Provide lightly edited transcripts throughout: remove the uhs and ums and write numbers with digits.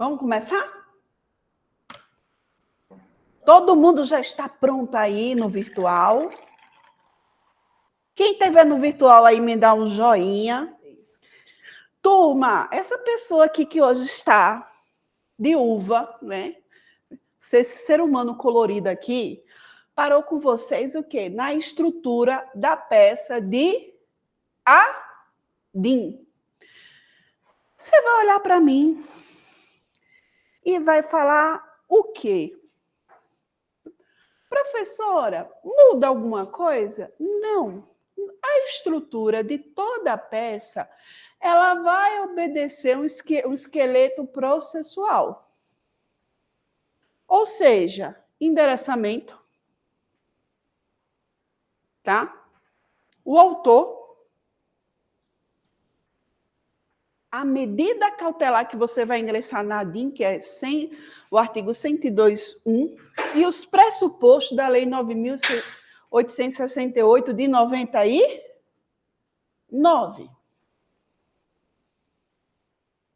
Vamos começar? Todo mundo já está pronto aí no virtual? Quem estiver no virtual aí, me dá um joinha. Turma, essa pessoa aqui que hoje está de uva, né? Esse ser humano colorido aqui, parou com vocês o quê? Na estrutura da peça de Adim. Você vai olhar para mim e vai falar o quê? Professora, muda alguma coisa? Não. A estrutura de toda a peça, ela vai obedecer um esqueleto processual. Ou seja, endereçamento, tá? O autor, a medida cautelar que você vai ingressar na ADIM, que é o artigo 102.1, e os pressupostos da Lei 9.868 de 99.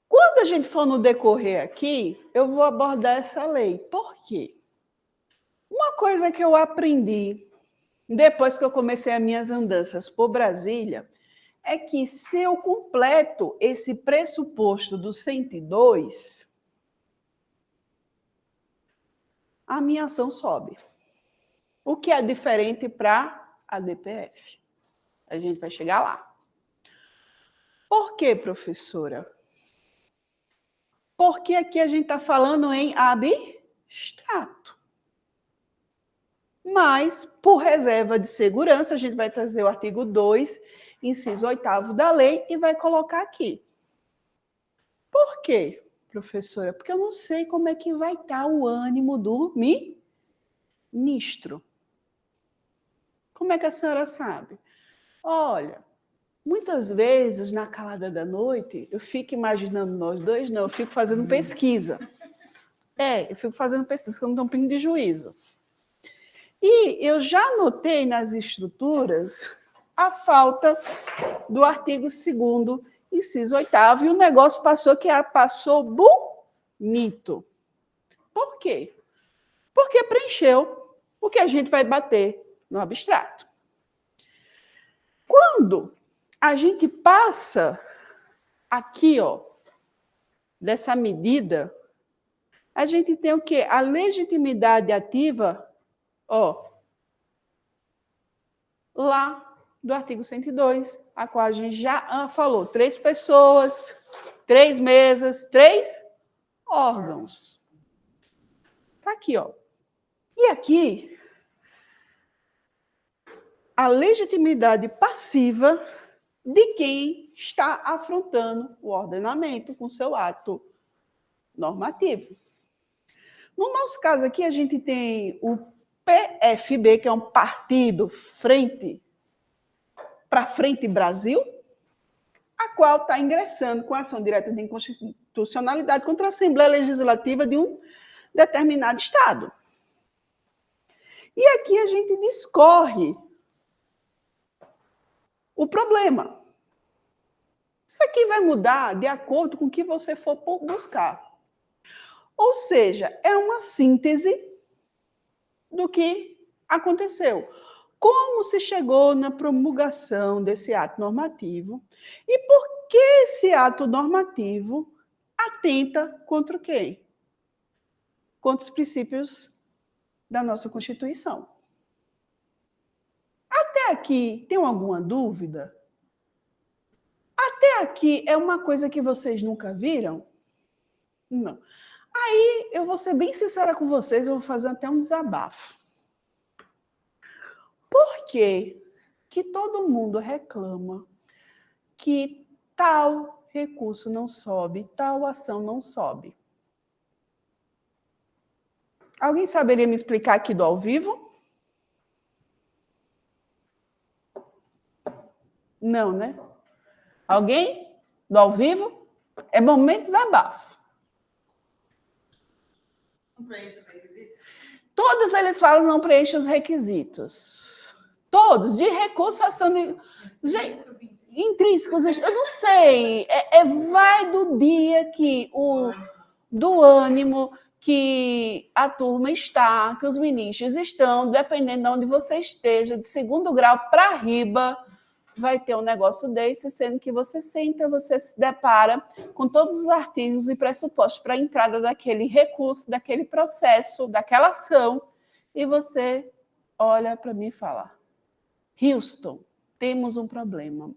Quando a gente for no decorrer aqui, eu vou abordar essa lei. Por quê? Uma coisa que eu aprendi depois que eu comecei as minhas andanças por Brasília é que se eu completo esse pressuposto do 102, a minha ação sobe. O que é diferente para a DPF. A gente vai chegar lá. Por quê, professora? Porque aqui a gente está falando em abstrato. Mas, por reserva de segurança, a gente vai trazer o artigo 2, inciso 8º da lei, e vai colocar aqui. Por quê, professora? Porque eu não sei como é que vai estar o ânimo do ministro. Como é que a senhora sabe? Olha, muitas vezes, na calada da noite, eu fico imaginando nós dois, não, eu fico fazendo pesquisa. Eu fico fazendo pesquisa, porque eu não tenho um pingo de juízo. E eu já notei nas estruturas a falta do artigo 2º, inciso 8º, e o negócio passou bonito. Por quê? Porque preencheu o que a gente vai bater no abstrato. Quando a gente passa aqui, ó, dessa medida, a gente tem o quê? A legitimidade ativa, ó, lá do artigo 102, a qual a gente já falou. 3 pessoas, 3 mesas, 3 órgãos. Tá aqui, ó. E aqui, a legitimidade passiva de quem está afrontando o ordenamento com seu ato normativo. No nosso caso aqui, a gente tem o PFB, que é um partido para Frente Brasil, a qual está ingressando com ação direta de inconstitucionalidade contra a Assembleia Legislativa de um determinado Estado. E aqui a gente discorre o problema. Isso aqui vai mudar de acordo com o que você for buscar. Ou seja, é uma síntese do que aconteceu. Como se chegou na promulgação desse ato normativo e por que esse ato normativo atenta contra quem? Contra os princípios da nossa Constituição. Até aqui, tem alguma dúvida? Até aqui é uma coisa que vocês nunca viram? Não. Aí, eu vou ser bem sincera com vocês, eu vou fazer até um desabafo. Por que todo mundo reclama que tal recurso não sobe, tal ação não sobe? Alguém saberia me explicar aqui do ao vivo? Não, né? Alguém? Do ao vivo? É momento de desabafo. Não preenche os requisitos? Todos eles falam não preenchem os requisitos. Todos, de recurso, ação de... intrínsecos, eu não sei. Vai do dia que do ânimo que a turma está, que os ministros estão, dependendo de onde você esteja, de segundo grau para riba, vai ter um negócio desse, sendo que você senta, você se depara com todos os artigos e pressupostos para a entrada daquele recurso, daquele processo, daquela ação, e você olha para mim e fala: Houston, temos um problema.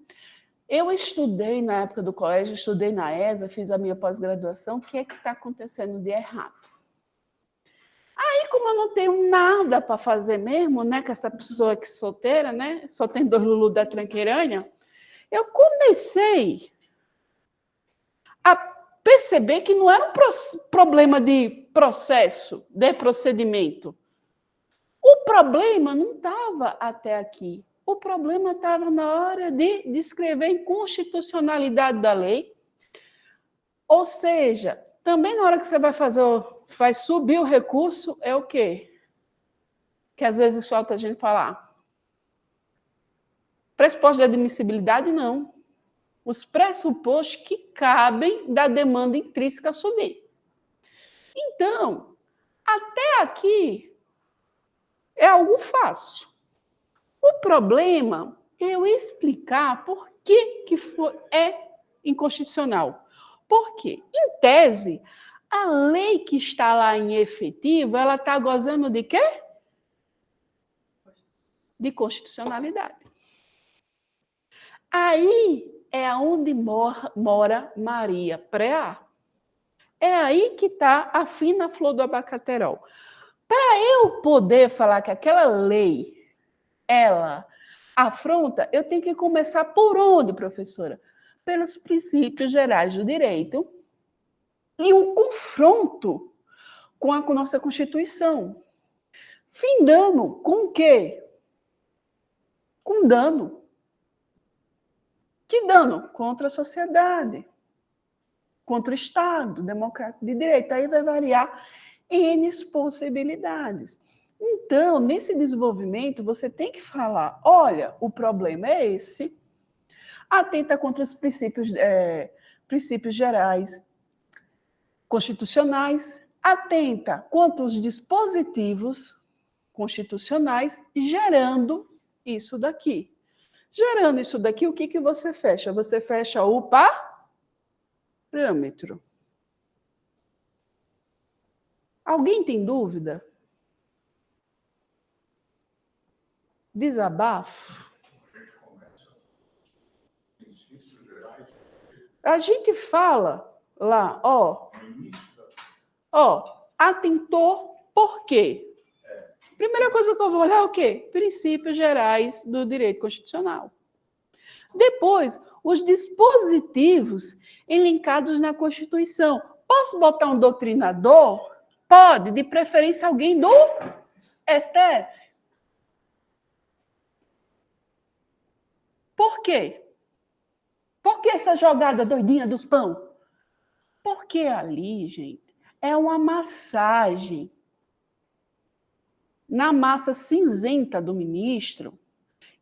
Eu estudei na época do colégio, estudei na ESA, fiz a minha pós-graduação, o que é que está acontecendo de errado? Aí, como eu não tenho nada para fazer mesmo, né, com essa pessoa aqui solteira, né, só tem 2 Lulu da tranqueiranha, eu comecei a perceber que não era um problema de processo, de procedimento. O problema não estava até aqui. O problema estava na hora de descrever a inconstitucionalidade da lei. Ou seja, também na hora que você vai subir o recurso, é o quê? Que às vezes falta a gente falar. Pressuposto de admissibilidade, não. Os pressupostos que cabem da demanda intrínseca subir. Então, até aqui é algo fácil. O problema é eu explicar por que é inconstitucional. Por quê? Em tese, a lei que está lá em efetivo, ela está gozando de quê? De constitucionalidade. Aí é onde mora Maria Preá. É aí que está a fina flor do abacaterol. Para eu poder falar que aquela lei, ela afronta, eu tenho que começar por onde, professora? Pelos princípios gerais do direito e o confronto com a nossa Constituição. Findando com o quê? Com dano. Que dano? Contra a sociedade, contra o Estado democrático de direito. Aí vai variar N possibilidades. Então, nesse desenvolvimento, você tem que falar, olha, o problema é esse, atenta contra os princípios gerais constitucionais, atenta contra os dispositivos constitucionais, gerando isso daqui. Gerando isso daqui, o que você fecha? Você fecha o parâmetro. Alguém tem dúvida? Desabafo? A gente fala lá, atentou por quê? Primeira coisa que eu vou olhar é o quê? Princípios gerais do direito constitucional. Depois, os dispositivos elencados na Constituição. Posso botar um doutrinador? Pode, de preferência alguém do STF. Por quê? Por que essa jogada doidinha dos pão? Porque ali, gente, é uma massagem na massa cinzenta do ministro,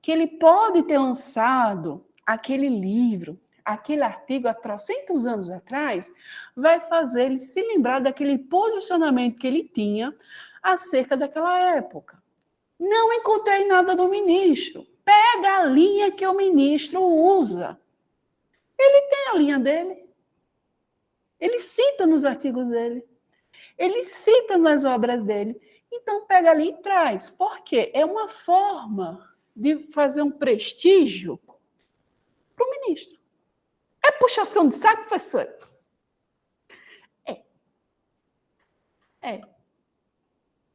que ele pode ter lançado aquele livro, aquele artigo há trocentos anos atrás, vai fazer ele se lembrar daquele posicionamento que ele tinha acerca daquela época. Não encontrei nada do ministro. Pega a linha que o ministro usa. Ele tem a linha dele. Ele cita nos artigos dele. Ele cita nas obras dele. Então, pega ali e traz. Por quê? É uma forma de fazer um prestígio para o ministro. É puxação de saco, professora? É.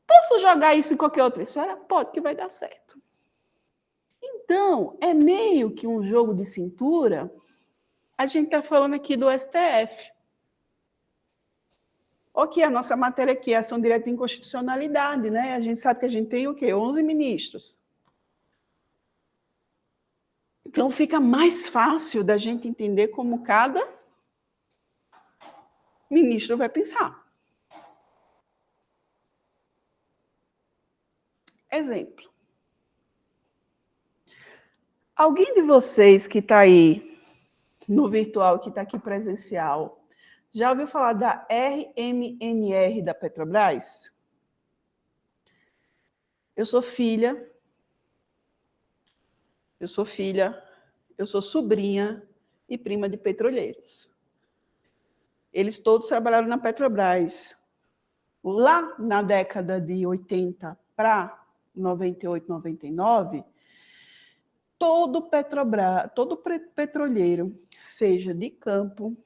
Posso jogar isso em qualquer outra esfera? Pode, que vai dar certo. Então, é meio que um jogo de cintura. A gente está falando aqui do STF. Ok, a nossa matéria aqui é ação direta de inconstitucionalidade, né? A gente sabe que a gente tem o quê? 11 ministros. Então, fica mais fácil da gente entender como cada ministro vai pensar. Exemplo. Alguém de vocês que está aí no virtual, que está aqui presencial, Já ouviu falar da RMNR da Petrobras? Eu sou filha, eu sou sobrinha e prima de petroleiros. Eles todos trabalharam na Petrobras. Lá na década de 80 para 98, 99, todo petroleiro, seja de campo,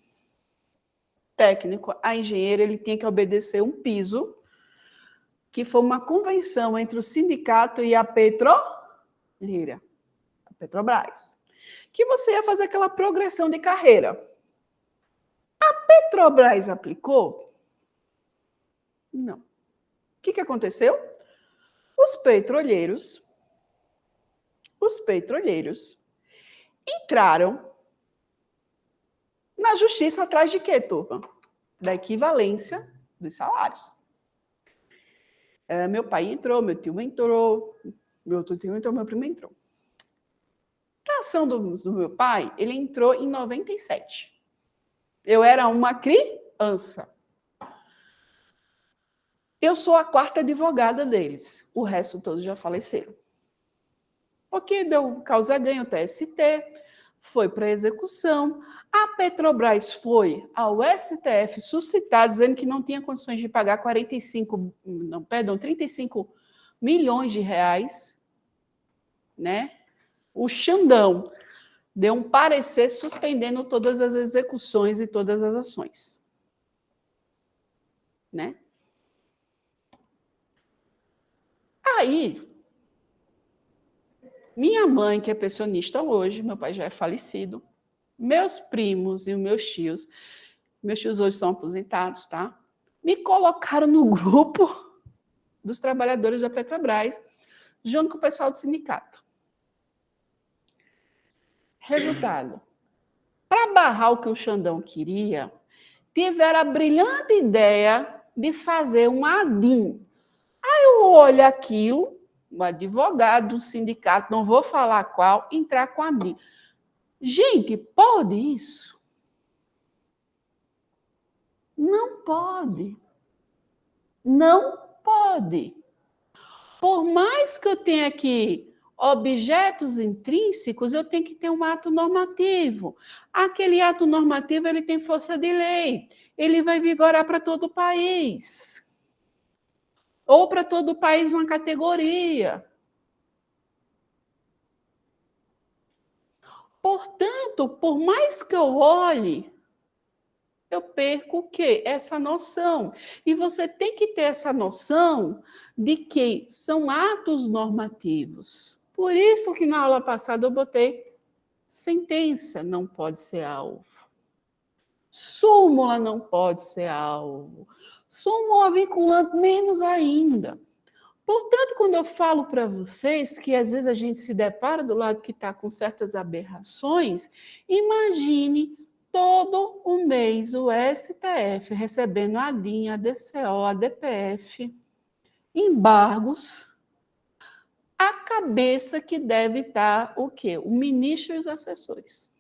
técnico, a engenheiro, ele tinha que obedecer um piso, que foi uma convenção entre o sindicato e a petroleira, a Petrobras, que você ia fazer aquela progressão de carreira. A Petrobras aplicou? Não. O que aconteceu? Os petroleiros entraram na justiça atrás de quê, turma? Da equivalência dos salários. Meu pai entrou, meu tio entrou, meu outro tio entrou, meu primo entrou. A ação do meu pai, ele entrou em 97. Eu era uma criança. Eu sou a quarta advogada deles. O resto todos já faleceram. Porque deu causa-ganho, o TST, foi para a execução. A Petrobras foi ao STF suscitar, dizendo que não tinha condições de pagar 35 milhões de reais, né? O Xandão deu um parecer suspendendo todas as execuções e todas as ações, né? Aí, minha mãe, que é pensionista hoje, meu pai já é falecido, meus primos e os meus tios hoje são aposentados, tá? Me colocaram no grupo dos trabalhadores da Petrobras, junto com o pessoal do sindicato. Resultado, para barrar o que o Xandão queria, tiveram a brilhante ideia de fazer um ADIM. Aí eu olho aquilo, o advogado do sindicato, não vou falar qual, entrar com a ADIM. Gente, pode isso? Não pode. Não pode. Por mais que eu tenha aqui objetos intrínsecos, eu tenho que ter um ato normativo. Aquele ato normativo, ele tem força de lei. Ele vai vigorar para todo o país. Ou para todo o país uma categoria. Portanto, por mais que eu olhe, eu perco o quê? Essa noção. E você tem que ter essa noção de que são atos normativos. Por isso que na aula passada eu botei sentença não pode ser alvo. Súmula não pode ser alvo. Súmula vinculante menos ainda. Portanto, quando eu falo para vocês que às vezes a gente se depara do lado que está com certas aberrações, imagine todo o mês o STF recebendo a ADIM, a DCO, a DPF, embargos, a cabeça que deve estar o quê? O ministro e os assessores.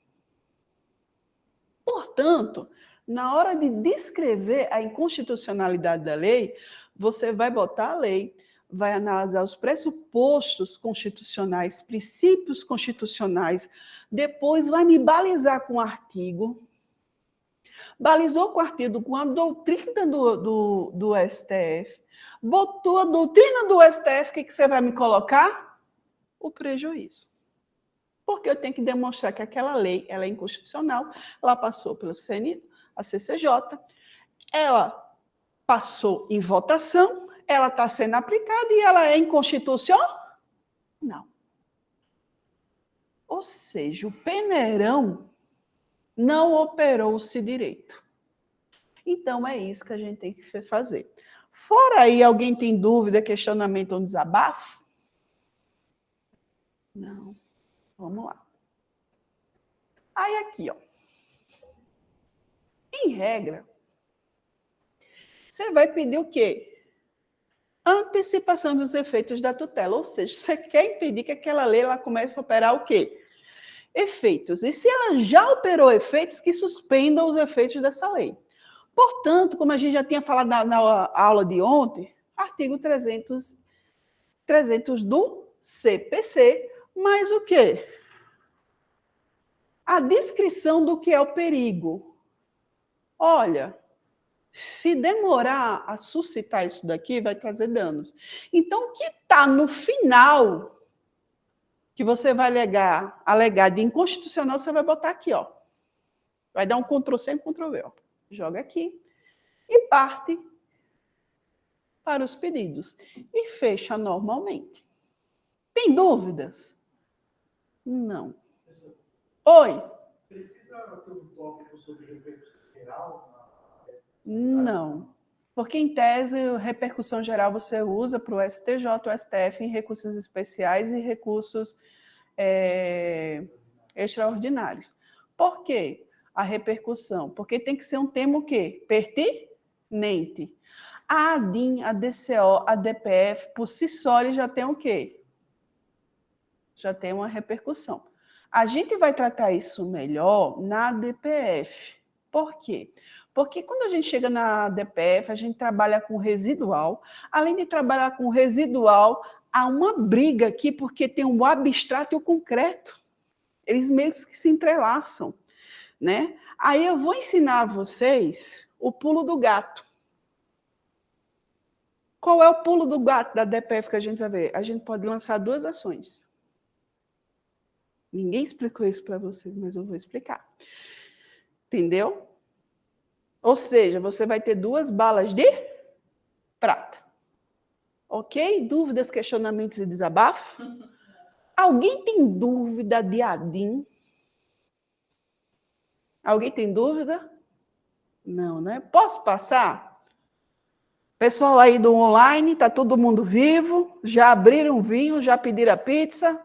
Portanto, na hora de descrever a inconstitucionalidade da lei, você vai botar a lei, vai analisar os pressupostos constitucionais, princípios constitucionais, depois vai me balizar com o artigo. Balizou com o artigo, com a doutrina do STF, botou a doutrina do STF, o que você vai me colocar? O prejuízo. Porque eu tenho que demonstrar que aquela lei ela é inconstitucional, ela passou pelo CNJ, a CCJ, ela passou em votação, ela está sendo aplicada e ela é inconstitucional? Não. Ou seja, o peneirão não operou-se direito. Então, é isso que a gente tem que fazer. Fora aí, alguém tem dúvida, questionamento ou desabafo? Não. Vamos lá. Aí, aqui, ó. Em regra, você vai pedir o quê? Antecipação dos efeitos da tutela. Ou seja, você quer impedir que aquela lei ela comece a operar o quê? Efeitos. E se ela já operou efeitos, que suspendam os efeitos dessa lei. Portanto, como a gente já tinha falado na aula de ontem, artigo 300 do CPC, mais o quê? A descrição do que é o perigo. Olha, se demorar a suscitar isso daqui, vai trazer danos. Então, o que está no final, que você vai alegar de inconstitucional, você vai botar aqui, ó. Vai dar um Ctrl+C e Ctrl+V, ó. Joga aqui e parte para os pedidos. E fecha normalmente. Tem dúvidas? Não. Oi? Precisa ter um tópico sobre repercussão geral? Não. Porque, em tese, repercussão geral você usa para o STJ, o STF, em recursos especiais e recursos extraordinários. Por quê? A repercussão. Porque tem que ser um tema o quê? Pertinente. A ADIM, a DCO, a DPF, por si só, ele já tem o quê? Já tem uma repercussão. A gente vai tratar isso melhor na DPF. Por quê? Porque quando a gente chega na DPF, a gente trabalha com residual. Além de trabalhar com residual, há uma briga aqui, porque tem o abstrato e o concreto. Eles meio que se entrelaçam, né? Aí eu vou ensinar a vocês o pulo do gato. Qual é o pulo do gato da DPF que a gente vai ver? A gente pode lançar 2 ações. Ninguém explicou isso para vocês, mas eu vou explicar. Entendeu? Ou seja, você vai ter 2 balas de prata. Ok? Dúvidas, questionamentos e desabafo? Alguém tem dúvida de ADIM? Alguém tem dúvida? Não, né? Posso passar? Pessoal aí do online, está todo mundo vivo? Já abriram vinho? Já pediram a pizza?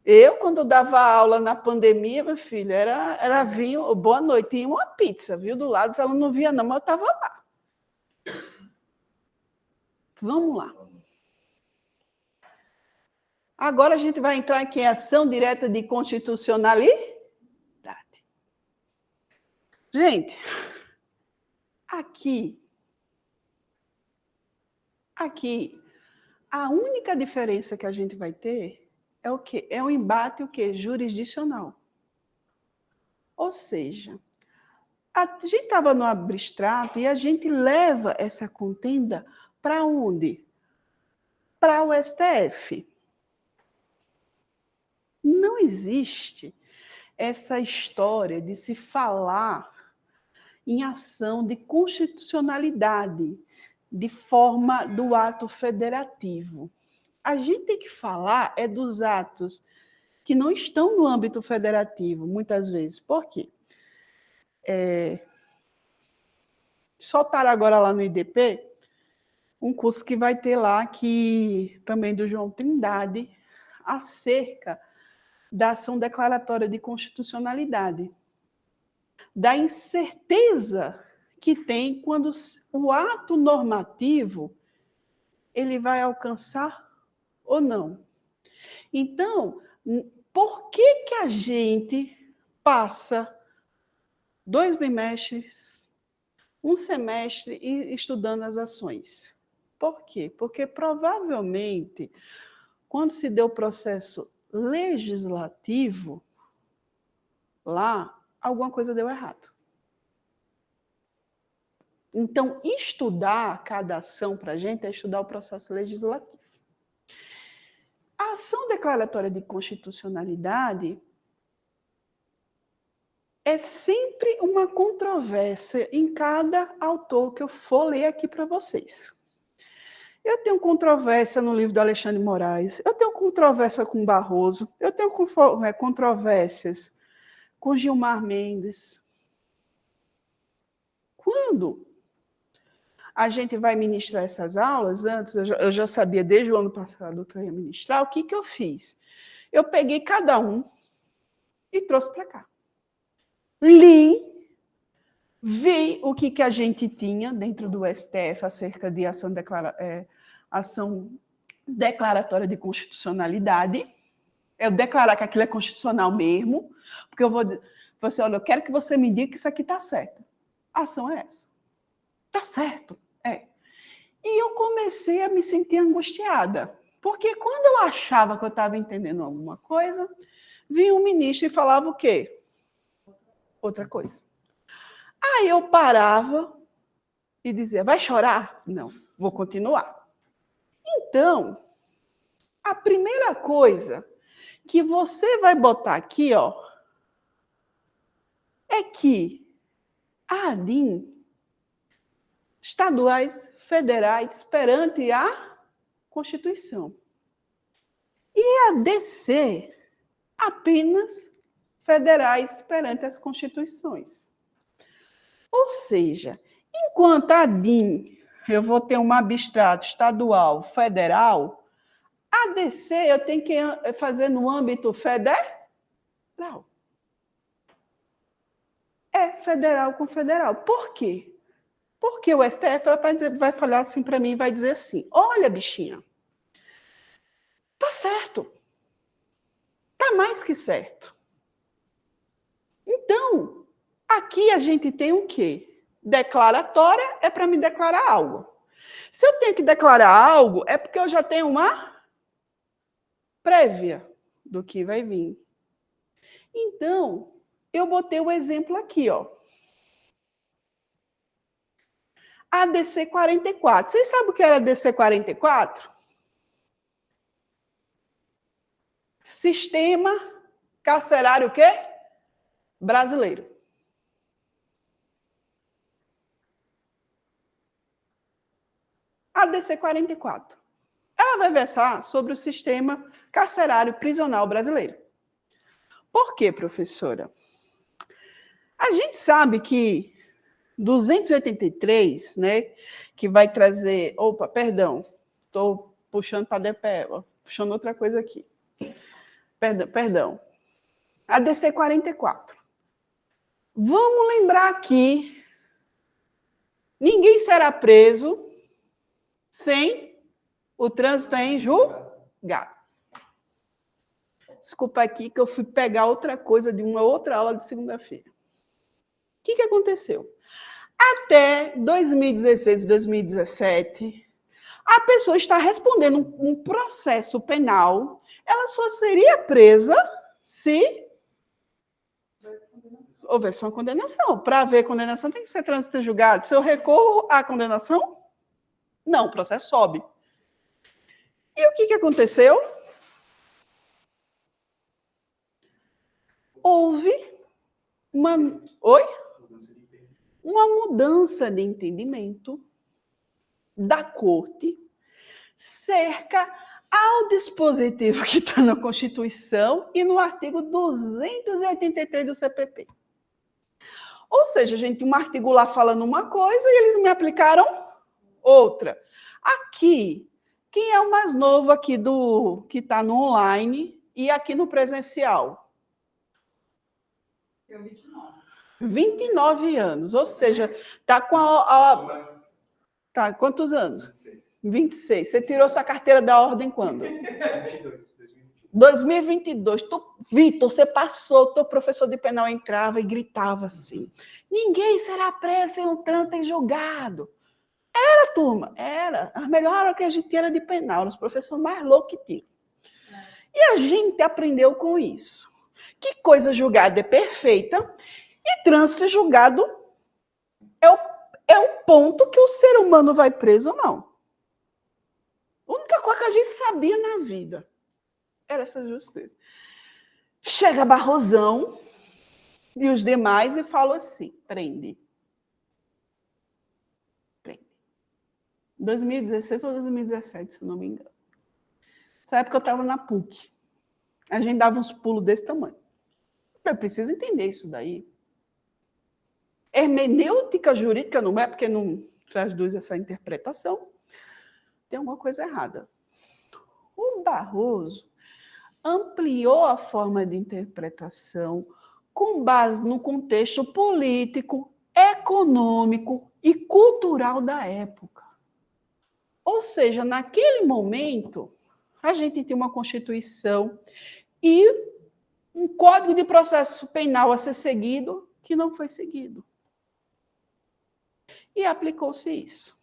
Eu, quando dava aula na pandemia, meu filho, era vinho, boa noite, e uma pizza, viu? Do lado, ela não via não, mas eu estava lá. Vamos lá. Agora a gente vai entrar aqui em ação direta de constitucionalidade. Gente, aqui, a única diferença que a gente vai ter é o quê? É um embate o quê? Jurisdicional. Ou seja, a gente estava no abstrato e a gente leva essa contenda para onde? Para o STF. Não existe essa história de se falar em ação de constitucionalidade de forma do ato federativo. A gente tem que falar dos atos que não estão no âmbito federativo, muitas vezes. Por quê? Soltaram agora lá no IDP um curso que vai ter lá, que também do João Trindade, acerca da ação declaratória de constitucionalidade, da incerteza que tem quando o ato normativo ele vai alcançar ou não. Então, por que a gente passa 2 bimestres, 1 semestre estudando as ações? Por quê? Porque provavelmente, quando se deu o processo legislativo, lá, alguma coisa deu errado. Então, estudar cada ação para a gente é estudar o processo legislativo. A ação declaratória de constitucionalidade é sempre uma controvérsia em cada autor que eu for ler aqui para vocês. Eu tenho controvérsia no livro do Alexandre de Moraes, eu tenho controvérsia com Barroso, eu tenho controvérsias com Gilmar Mendes. Quando a gente vai ministrar essas aulas, antes eu já sabia desde o ano passado que eu ia ministrar, o que eu fiz? Eu peguei cada um e trouxe para cá. Li, vi o que a gente tinha dentro do STF acerca de ação declaratória de constitucionalidade. Eu declarar que aquilo é constitucional mesmo, porque eu vou assim, olha, eu quero que você me diga que isso aqui está certo. A ação é essa. Tá certo? É. E eu comecei a me sentir angustiada, porque quando eu achava que eu estava entendendo alguma coisa, vinha um ministro e falava o quê? Outra coisa. Aí eu parava e dizia, vai chorar? Não, vou continuar. Então, a primeira coisa que você vai botar aqui, ó, é que a ADIM, estaduais, federais, perante a Constituição. E a DC, apenas federais perante as constituições. Ou seja, enquanto a ADIM, eu vou ter um abstrato estadual, federal, a DC eu tenho que fazer no âmbito federal. É federal com federal. Por quê? Porque o STF vai falar assim para mim e vai dizer assim, olha, bichinha, tá certo. Tá mais que certo. Então, aqui a gente tem o quê? Declaratória é para me declarar algo. Se eu tenho que declarar algo, é porque eu já tenho uma prévia do que vai vir. Então, eu botei o exemplo aqui, ó. A DC 44. Vocês sabem o que era a DC 44? Sistema carcerário o quê? Brasileiro. A DC 44. Ela vai versar sobre o sistema carcerário prisional brasileiro. Por quê, professora? A gente sabe que 283, né, que vai trazer... Opa, perdão, estou puxando para a DPE, puxando outra coisa aqui. Perdão. A DC 44. Vamos lembrar aqui, ninguém será preso sem o trânsito em julgado. Desculpa aqui que eu fui pegar outra coisa de uma outra aula de segunda-feira. O que aconteceu? Até 2016 e 2017, a pessoa está respondendo um processo penal, ela só seria presa se houvesse uma condenação. Para haver condenação, tem que ser trânsito em julgado. Se eu recorro à condenação, não, o processo sobe. E o que aconteceu? Houve uma mudança de entendimento da corte cerca ao dispositivo que está na Constituição e no artigo 283 do CPP. Ou seja, a gente tem um artigo lá falando uma coisa e eles me aplicaram outra. Aqui, quem é o mais novo aqui que está no online e aqui no presencial? Eu 29. 29 anos, ou seja, está com Tá, quantos anos? 26. Você tirou sua carteira da ordem quando? 2022. Vitor, você passou, teu professor de penal entrava e gritava assim, ninguém será preso sem um trânsito em julgado. Era, turma, era. A melhor hora que a gente era de penal, os professores mais loucos que tinham. E a gente aprendeu com isso. Que coisa julgada é perfeita e trânsito julgado é o ponto que o ser humano vai preso ou não. A única coisa que a gente sabia na vida era essas duas coisas. Chega Barrosão e os demais e fala assim, prende. 2016 ou 2017, se eu não me engano. Nessa época eu estava na PUC. A gente dava uns pulos desse tamanho. Eu preciso entender isso daí. Hermenêutica jurídica não é porque não traduz essa interpretação. Tem alguma coisa errada. O Barroso ampliou a forma de interpretação com base no contexto político, econômico e cultural da época. Ou seja, naquele momento, a gente tinha uma Constituição e um Código de Processo Penal a ser seguido que não foi seguido. E aplicou-se isso.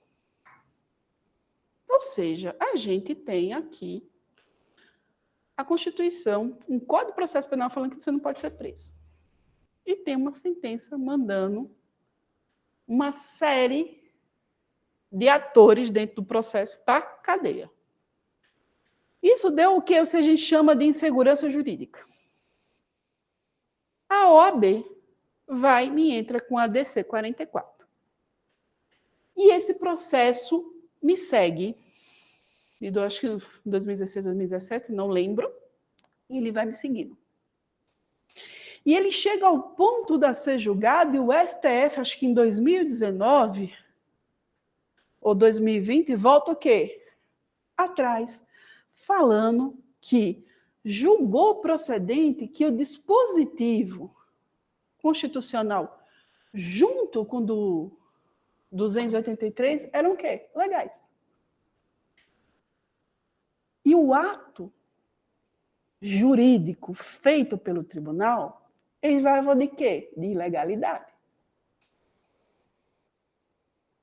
Ou seja, a gente tem aqui a Constituição, um Código de Processo Penal falando que você não pode ser preso. E tem uma sentença mandando uma série de atores dentro do processo para a cadeia. Isso deu o que a gente chama de insegurança jurídica. A OAB vai e me entra com a DC 44. E esse processo me segue, acho que 2016, 2017, não lembro, e ele vai me seguindo. E ele chega ao ponto de ser julgado, e o STF, acho que em 2019 ou 2020, volta o quê? Atrás, falando que julgou procedente que o dispositivo constitucional, junto com o do 283, eram o quê? Legais. E o ato jurídico feito pelo tribunal, ele vai de quê? De ilegalidade.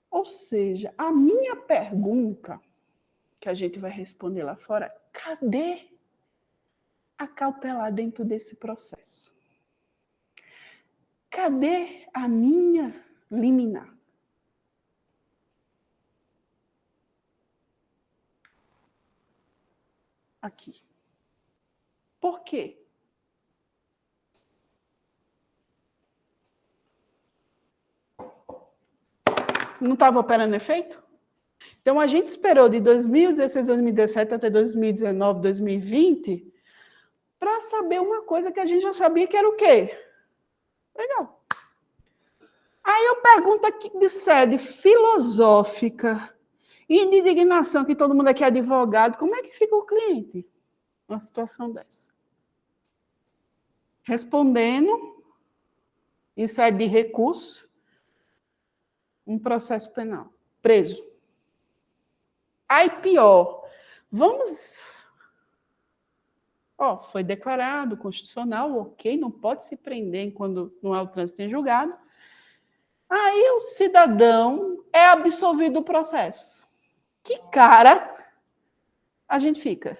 Ou seja, a minha pergunta, que a gente vai responder lá fora, cadê a cautelar dentro desse processo? Cadê a minha liminar? Aqui. Por quê? Não estava operando efeito? Então, a gente esperou de 2016, 2017 até 2019, 2020, para saber uma coisa que a gente já sabia que era o quê? Legal. Aí eu pergunto aqui de sede filosófica e de indignação, que todo mundo aqui é advogado, como é que fica o cliente numa situação dessa? Respondendo, em sede de recurso, um processo penal, preso. Aí pior, foi declarado constitucional, ok, não pode se prender quando não há o trânsito em julgado. Aí o cidadão é absolvido do processo. Que cara a gente fica?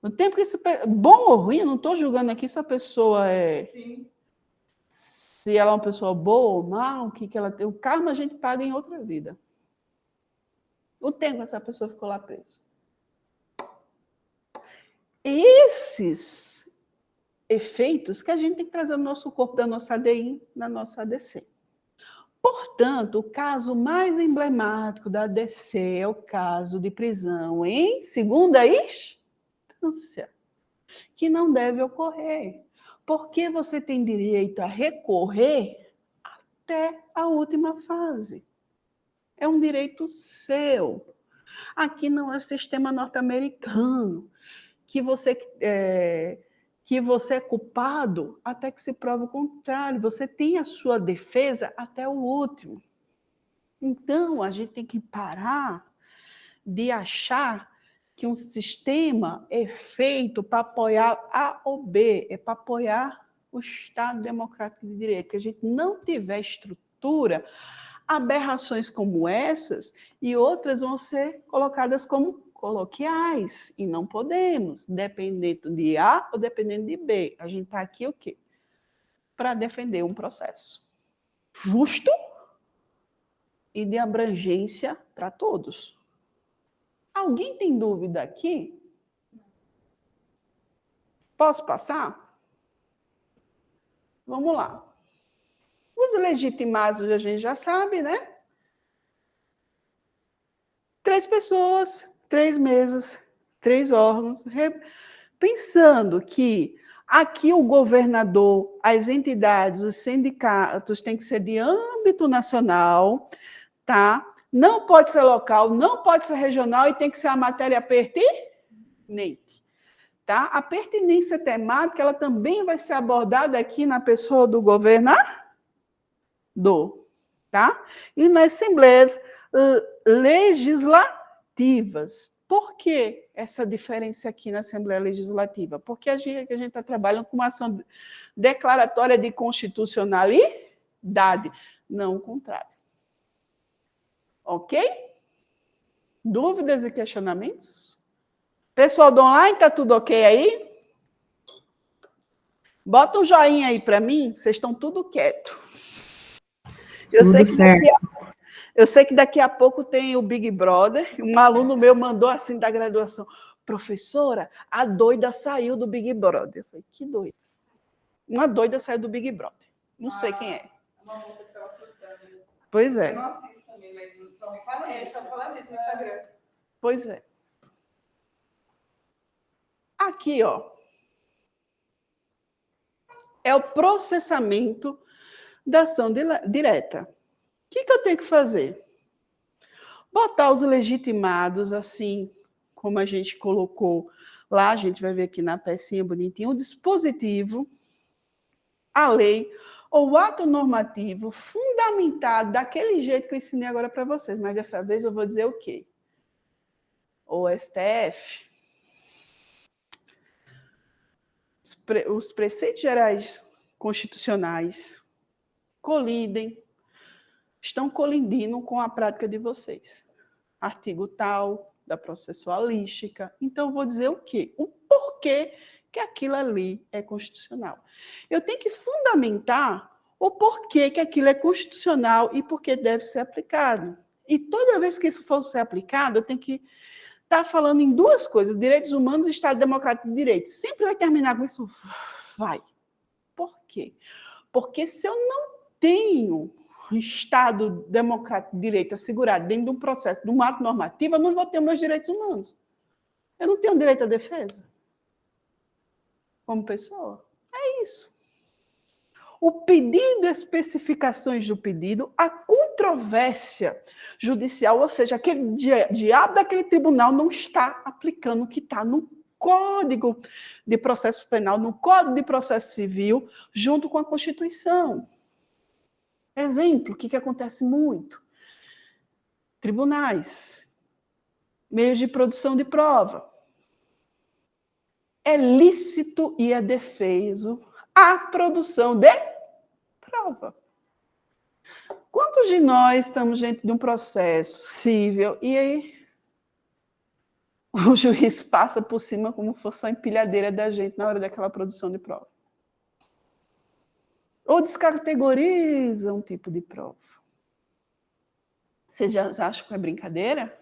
No tempo que bom ou ruim, eu não estou julgando aqui se a pessoa se ela é uma pessoa boa ou mal, o que ela tem. O karma a gente paga em outra vida. O tempo que essa pessoa ficou lá presa. Esses efeitos que a gente tem que trazer no nosso corpo, da nossa ADI, na nossa ADC. Portanto, o caso mais emblemático da ADC é o caso de prisão em segunda instância, que não deve ocorrer, porque você tem direito a recorrer até a última fase. É um direito seu. Aqui não é sistema norte-americano, que você é culpado até que se prove o contrário. Você tem a sua defesa até o último. Então, a gente tem que parar de achar que um sistema é feito para apoiar A ou B, é para apoiar o Estado Democrático de Direito. Que a gente não tiver estrutura, aberrações como essas e outras vão ser colocadas como coloquiais, e não podemos, dependendo de A ou dependendo de B. A gente está aqui o quê? Para defender um processo justo e de abrangência para todos. Alguém tem dúvida aqui? Posso passar? Vamos lá. Os legitimados a gente já sabe, né? 3 pessoas, 3 mesas, 3 órgãos, pensando que aqui o governador, as entidades, os sindicatos têm que ser de âmbito nacional, tá? Não pode ser local, não pode ser regional e tem que ser a matéria pertinente, tá? A pertinência temática, ela também vai ser abordada aqui na pessoa do governador, tá? E nas assembleias legislativas. Por que essa diferença aqui na Assembleia Legislativa? Porque a gente está trabalhando com uma ação declaratória de constitucionalidade. não o contrário. Ok? Dúvidas e questionamentos? Pessoal do online, tá tudo ok aí? Bota um joinha aí para mim, vocês estão tudo quieto. Eu sei que daqui a pouco tem o Big Brother. Um aluno meu mandou assim da graduação: professora, a doida saiu do Big Brother. Eu falei, que doida? Uma doida saiu do Big Brother. Não sei quem é. Uma moça que estava surtando. Pois é. Eu não assisto também, mas só me fala disso. Só fala disso no Instagram. Pois é. Aqui, ó, é o processamento da ação direta. O que eu tenho que fazer? Botar os legitimados, assim como a gente colocou lá, a gente vai ver aqui na pecinha bonitinha, o dispositivo, a lei ou o ato normativo fundamentado daquele jeito que eu ensinei agora para vocês, mas dessa vez eu vou dizer o quê? O STF, os preceitos gerais constitucionais estão colidindo com a prática de vocês. Artigo tal, da processualística. Então, eu vou dizer o quê? O porquê que aquilo ali é constitucional. Eu tenho que fundamentar o porquê que aquilo é constitucional e por que deve ser aplicado. E toda vez que isso for ser aplicado, eu tenho que estar falando em duas coisas: direitos humanos e Estado Democrático de Direito. Sempre vai terminar com isso? Vai. Por quê? Porque se eu não tenho Estado democrático de direito assegurado dentro de um processo, de um ato normativo, eu não vou ter meus direitos humanos. Eu não tenho direito à defesa como pessoa. É isso. O pedido, especificações do pedido, a controvérsia judicial, ou seja, aquele diabo daquele tribunal não está aplicando o que está no Código de Processo Penal, no Código de Processo Civil, junto com a Constituição. Exemplo, o que acontece muito? Tribunais, meios de produção de prova. É lícito e é defeso a produção de prova. Quantos de nós estamos diante de um processo civil e aí o juiz passa por cima como fosse uma empilhadeira da gente na hora daquela produção de prova? Ou descategoriza um tipo de prova? Vocês já acham que é brincadeira?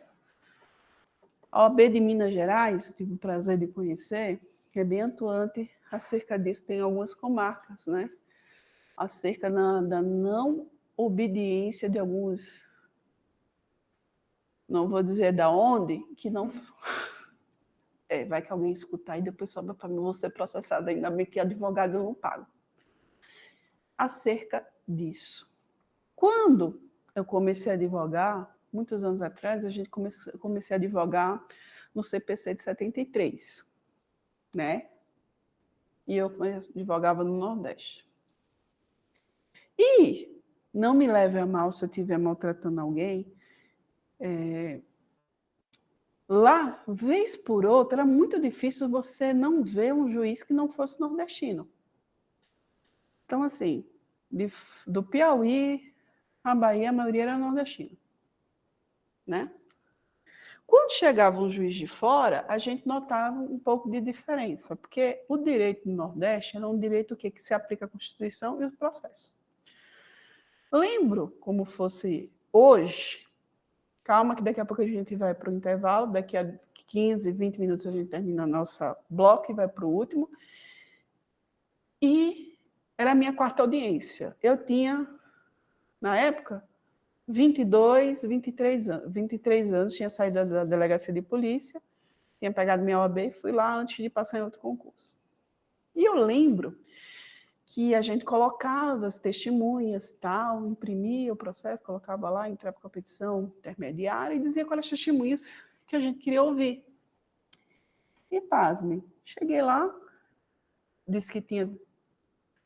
A OAB de Minas Gerais, eu tive o prazer de conhecer, é bem atuante acerca disso, tem algumas comarcas, né? Acerca da não obediência de alguns, não vou dizer da onde, que não... vai que alguém escutar e depois sobra para mim, vou ser processada, ainda bem que advogado eu não pago. Acerca disso. Quando eu comecei a advogar, muitos anos atrás, comecei a advogar no CPC de 73, né? E eu advogava no Nordeste. E não me leve a mal se eu estiver maltratando alguém. Lá, vez por outra, era muito difícil você não ver um juiz que não fosse nordestino. Então, assim, do Piauí à Bahia, a maioria era nordestina, né? Quando chegava um juiz de fora, a gente notava um pouco de diferença, porque o direito do Nordeste era um direito que se aplica à Constituição e os processos. Lembro como fosse hoje, calma que daqui a pouco a gente vai para o intervalo, daqui a 15, 20 minutos a gente termina a nossa bloco e vai para o último. E era a minha quarta audiência. Eu tinha, na época, 23 anos, tinha saído da delegacia de polícia, tinha pegado minha OAB e fui lá antes de passar em outro concurso. E eu lembro que a gente colocava as testemunhas, tal, imprimia o processo, colocava lá, entrava com a petição intermediária e dizia quais as testemunhas que a gente queria ouvir. E pasmem, cheguei lá, disse que tinha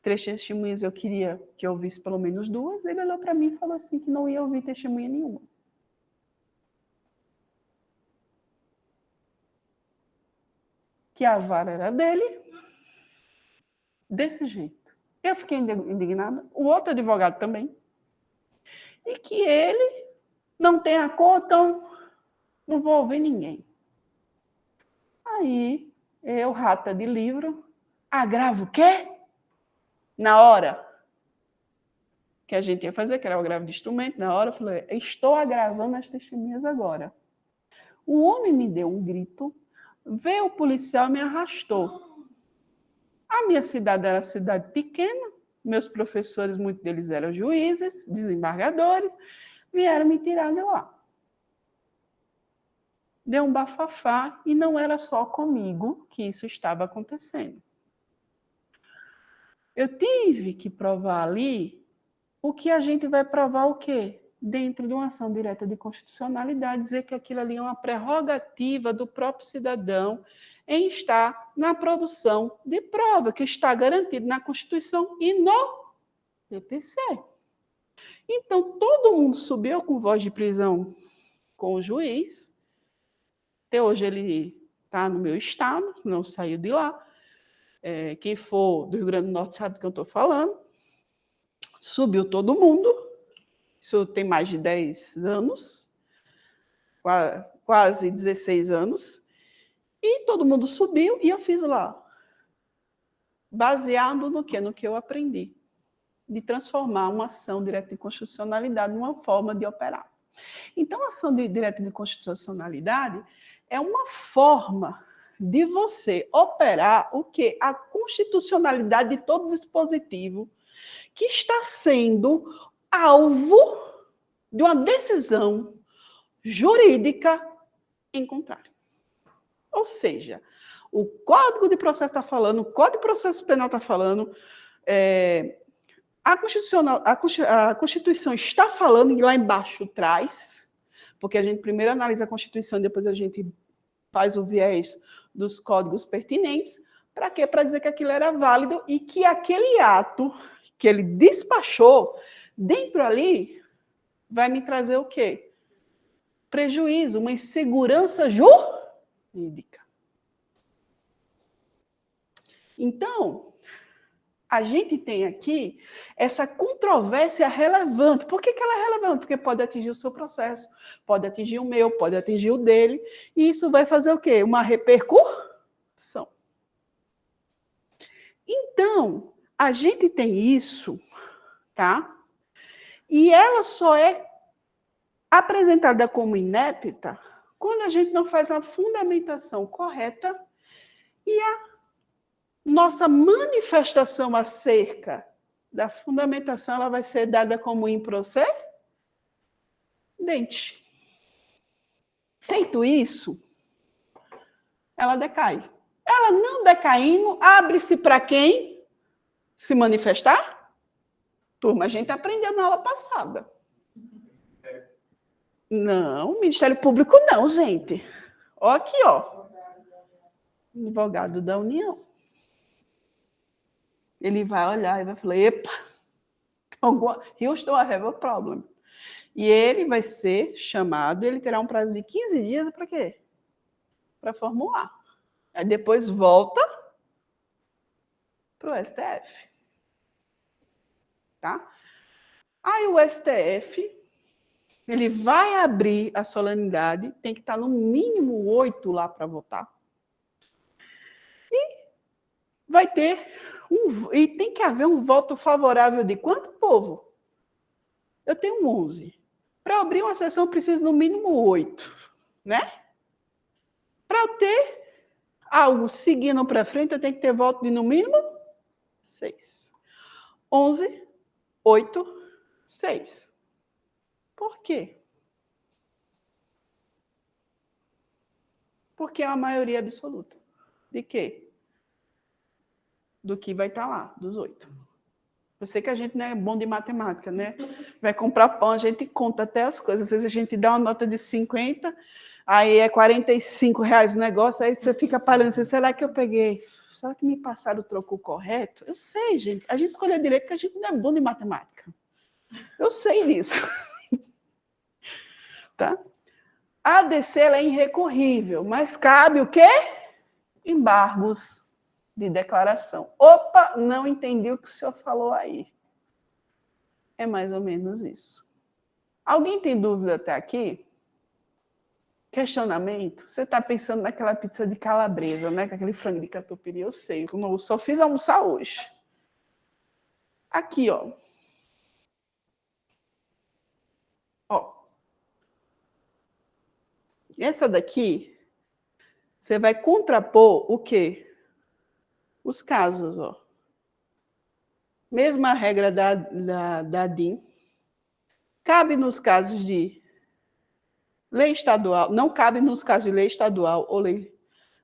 3 testemunhas, eu queria que eu ouvisse pelo menos 2, ele olhou para mim e falou assim que não ia ouvir testemunha nenhuma. Que a vara era dele, desse jeito. Eu fiquei indignada, o outro advogado também. e que ele não tem a conta, então não vou ouvir ninguém. Aí, eu, rata de livro, agravo o quê? Na hora que a gente ia fazer, que era o agravo de instrumento, na hora eu falei, estou agravando as testemunhas agora. O homem me deu um grito, veio o policial e me arrastou. A minha cidade era cidade pequena, meus professores, muitos deles eram juízes, desembargadores, vieram me tirar de lá. Deu um bafafá e não era só comigo que isso estava acontecendo. Eu tive que provar ali o que a gente vai provar o quê? Dentro de uma ação direta de constitucionalidade, dizer que aquilo ali é uma prerrogativa do próprio cidadão em estar na produção de prova, que está garantido na Constituição e no TPC. Então, todo mundo subiu com voz de prisão com o juiz. Até hoje ele está no meu estado, não saiu de lá. Quem for do Rio Grande do Norte sabe do que eu estou falando. Subiu todo mundo. Isso tem mais de 10 anos, quase 16 anos. E todo mundo subiu e eu fiz lá. Baseado no quê? No que eu aprendi. De transformar uma ação direta de constitucionalidade numa forma de operar. Então, a ação direta de constitucionalidade é uma forma de você operar o quê? A constitucionalidade de todo dispositivo que está sendo alvo de uma decisão jurídica em contrário. Ou seja, o Código de Processo está falando, o Código de Processo Penal está falando, a Constituição está falando, e lá embaixo traz, porque a gente primeiro analisa a Constituição, depois a gente faz o viés dos códigos pertinentes. Para quê? Para dizer que aquilo era válido e que aquele ato que ele despachou, dentro ali, vai me trazer o quê? Prejuízo, uma insegurança jurídica. Então, a gente tem aqui essa controvérsia relevante. Por que ela é relevante? Porque pode atingir o seu processo, pode atingir o meu, pode atingir o dele, e isso vai fazer o quê? Uma repercussão. Então, a gente tem isso, tá? E ela só é apresentada como inepta quando a gente não faz a fundamentação correta e a nossa manifestação acerca da fundamentação ela vai ser dada como improcedente. Feito isso, ela decai. Ela não decaindo, abre-se para quem se manifestar? Turma, a gente aprendeu na aula passada. Não, Ministério Público não, gente. Ó aqui, ó. Advogado da União. Ele vai olhar e vai falar, epa, Houston, I have a problem. E ele vai ser chamado, ele terá um prazo de 15 dias para quê? Para formular. Aí depois volta para o STF. Tá? Aí o STF, ele vai abrir a solenidade, tem que estar no mínimo 8 lá para votar. E vai ter e tem que haver um voto favorável de quanto, povo? Eu tenho 11. Para abrir uma sessão, eu preciso no mínimo 8, né? Para eu ter algo seguindo para frente, eu tenho que ter voto de no mínimo 6. 11, 8, 6. Por quê? Porque é a maioria absoluta. De quê? Do que vai estar lá, dos 8. Eu sei que a gente não é bom de matemática, né? Vai comprar pão, a gente conta até as coisas. Às vezes a gente dá uma nota de 50, aí é R$45 o negócio, aí você fica parando assim, será que eu peguei? Será que me passaram o troco correto? Eu sei, gente. A gente escolheu direito porque a gente não é bom de matemática. Eu sei disso. Tá? A ADC ela é irrecorrível, mas cabe o quê? Embargos de declaração. Opa, não entendi o que o senhor falou aí. É mais ou menos isso. Alguém tem dúvida até aqui? Questionamento? Você está pensando naquela pizza de calabresa, né? Com aquele frango de catupiry, eu sei. Eu só fiz almoçar hoje. Aqui, ó. Ó. Essa daqui, você vai contrapor o quê? Os casos, ó. Mesma regra da DIN. Cabe nos casos de lei estadual, não cabe nos casos de lei estadual ou lei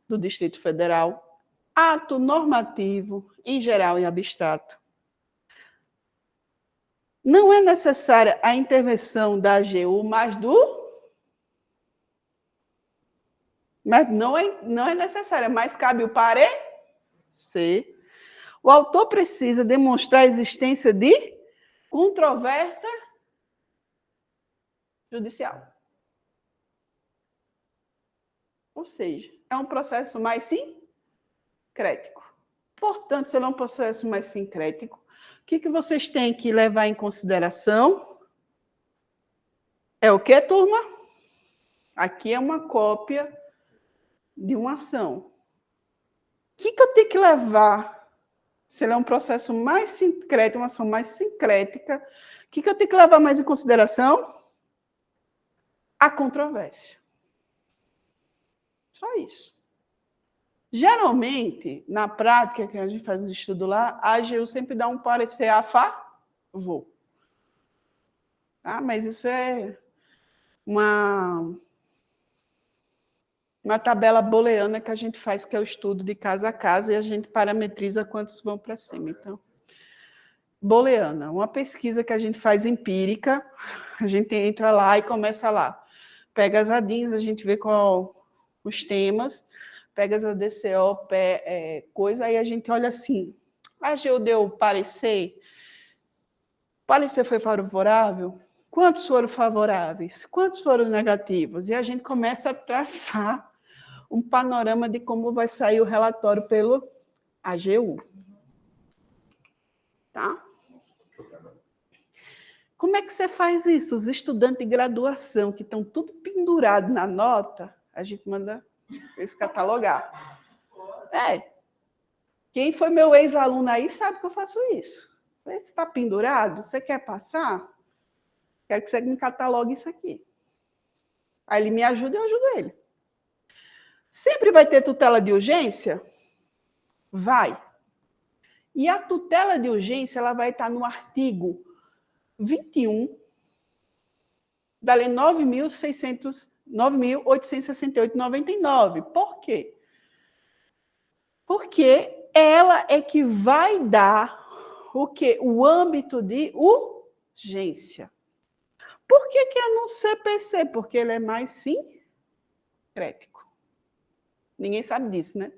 do Distrito Federal, ato normativo, em geral e abstrato. Não é necessária a intervenção da AGU, mas não é necessária, mas cabe o parecer. O autor precisa demonstrar a existência de controvérsia judicial. Ou seja, é um processo mais sincrético. Portanto, se ele é um processo mais sincrético, o que vocês têm que levar em consideração? É o que, turma? Aqui é uma cópia de uma ação. O que eu tenho que levar? Se ele é um processo mais sincrético, uma ação mais sincrética, o que eu tenho que levar mais em consideração? A controvérsia. Só isso. Geralmente, na prática, que a gente faz o estudo lá, a AGU sempre dá um parecer a favor. Tá? Mas isso é uma tabela booleana que a gente faz, que é o estudo de casa a casa, e a gente parametriza quantos vão para cima. Então, booleana, uma pesquisa que a gente faz empírica, a gente entra lá e começa lá. Pega as ADINs, a gente vê qual os temas, pega as ADCO, coisa, aí a gente olha assim, a AGU deu parecer foi favorável? Quantos foram favoráveis? Quantos foram negativos? E a gente começa a traçar um panorama de como vai sair o relatório pelo AGU. Tá? Como é que você faz isso? Os estudantes de graduação, que estão tudo pendurados na nota, a gente manda eles catalogar. Quem foi meu ex-aluno aí sabe que eu faço isso. Você está pendurado? Você quer passar? Quero que você me catalogue isso aqui. Aí ele me ajuda e eu ajudo ele. Sempre vai ter tutela de urgência? Vai. E a tutela de urgência ela vai estar no artigo 21 da Lei 9.868/99. Por quê? Porque ela é que vai dar o quê? O âmbito de urgência. Por que é no CPC? Porque ele é mais sincrético. Ninguém sabe disso, né?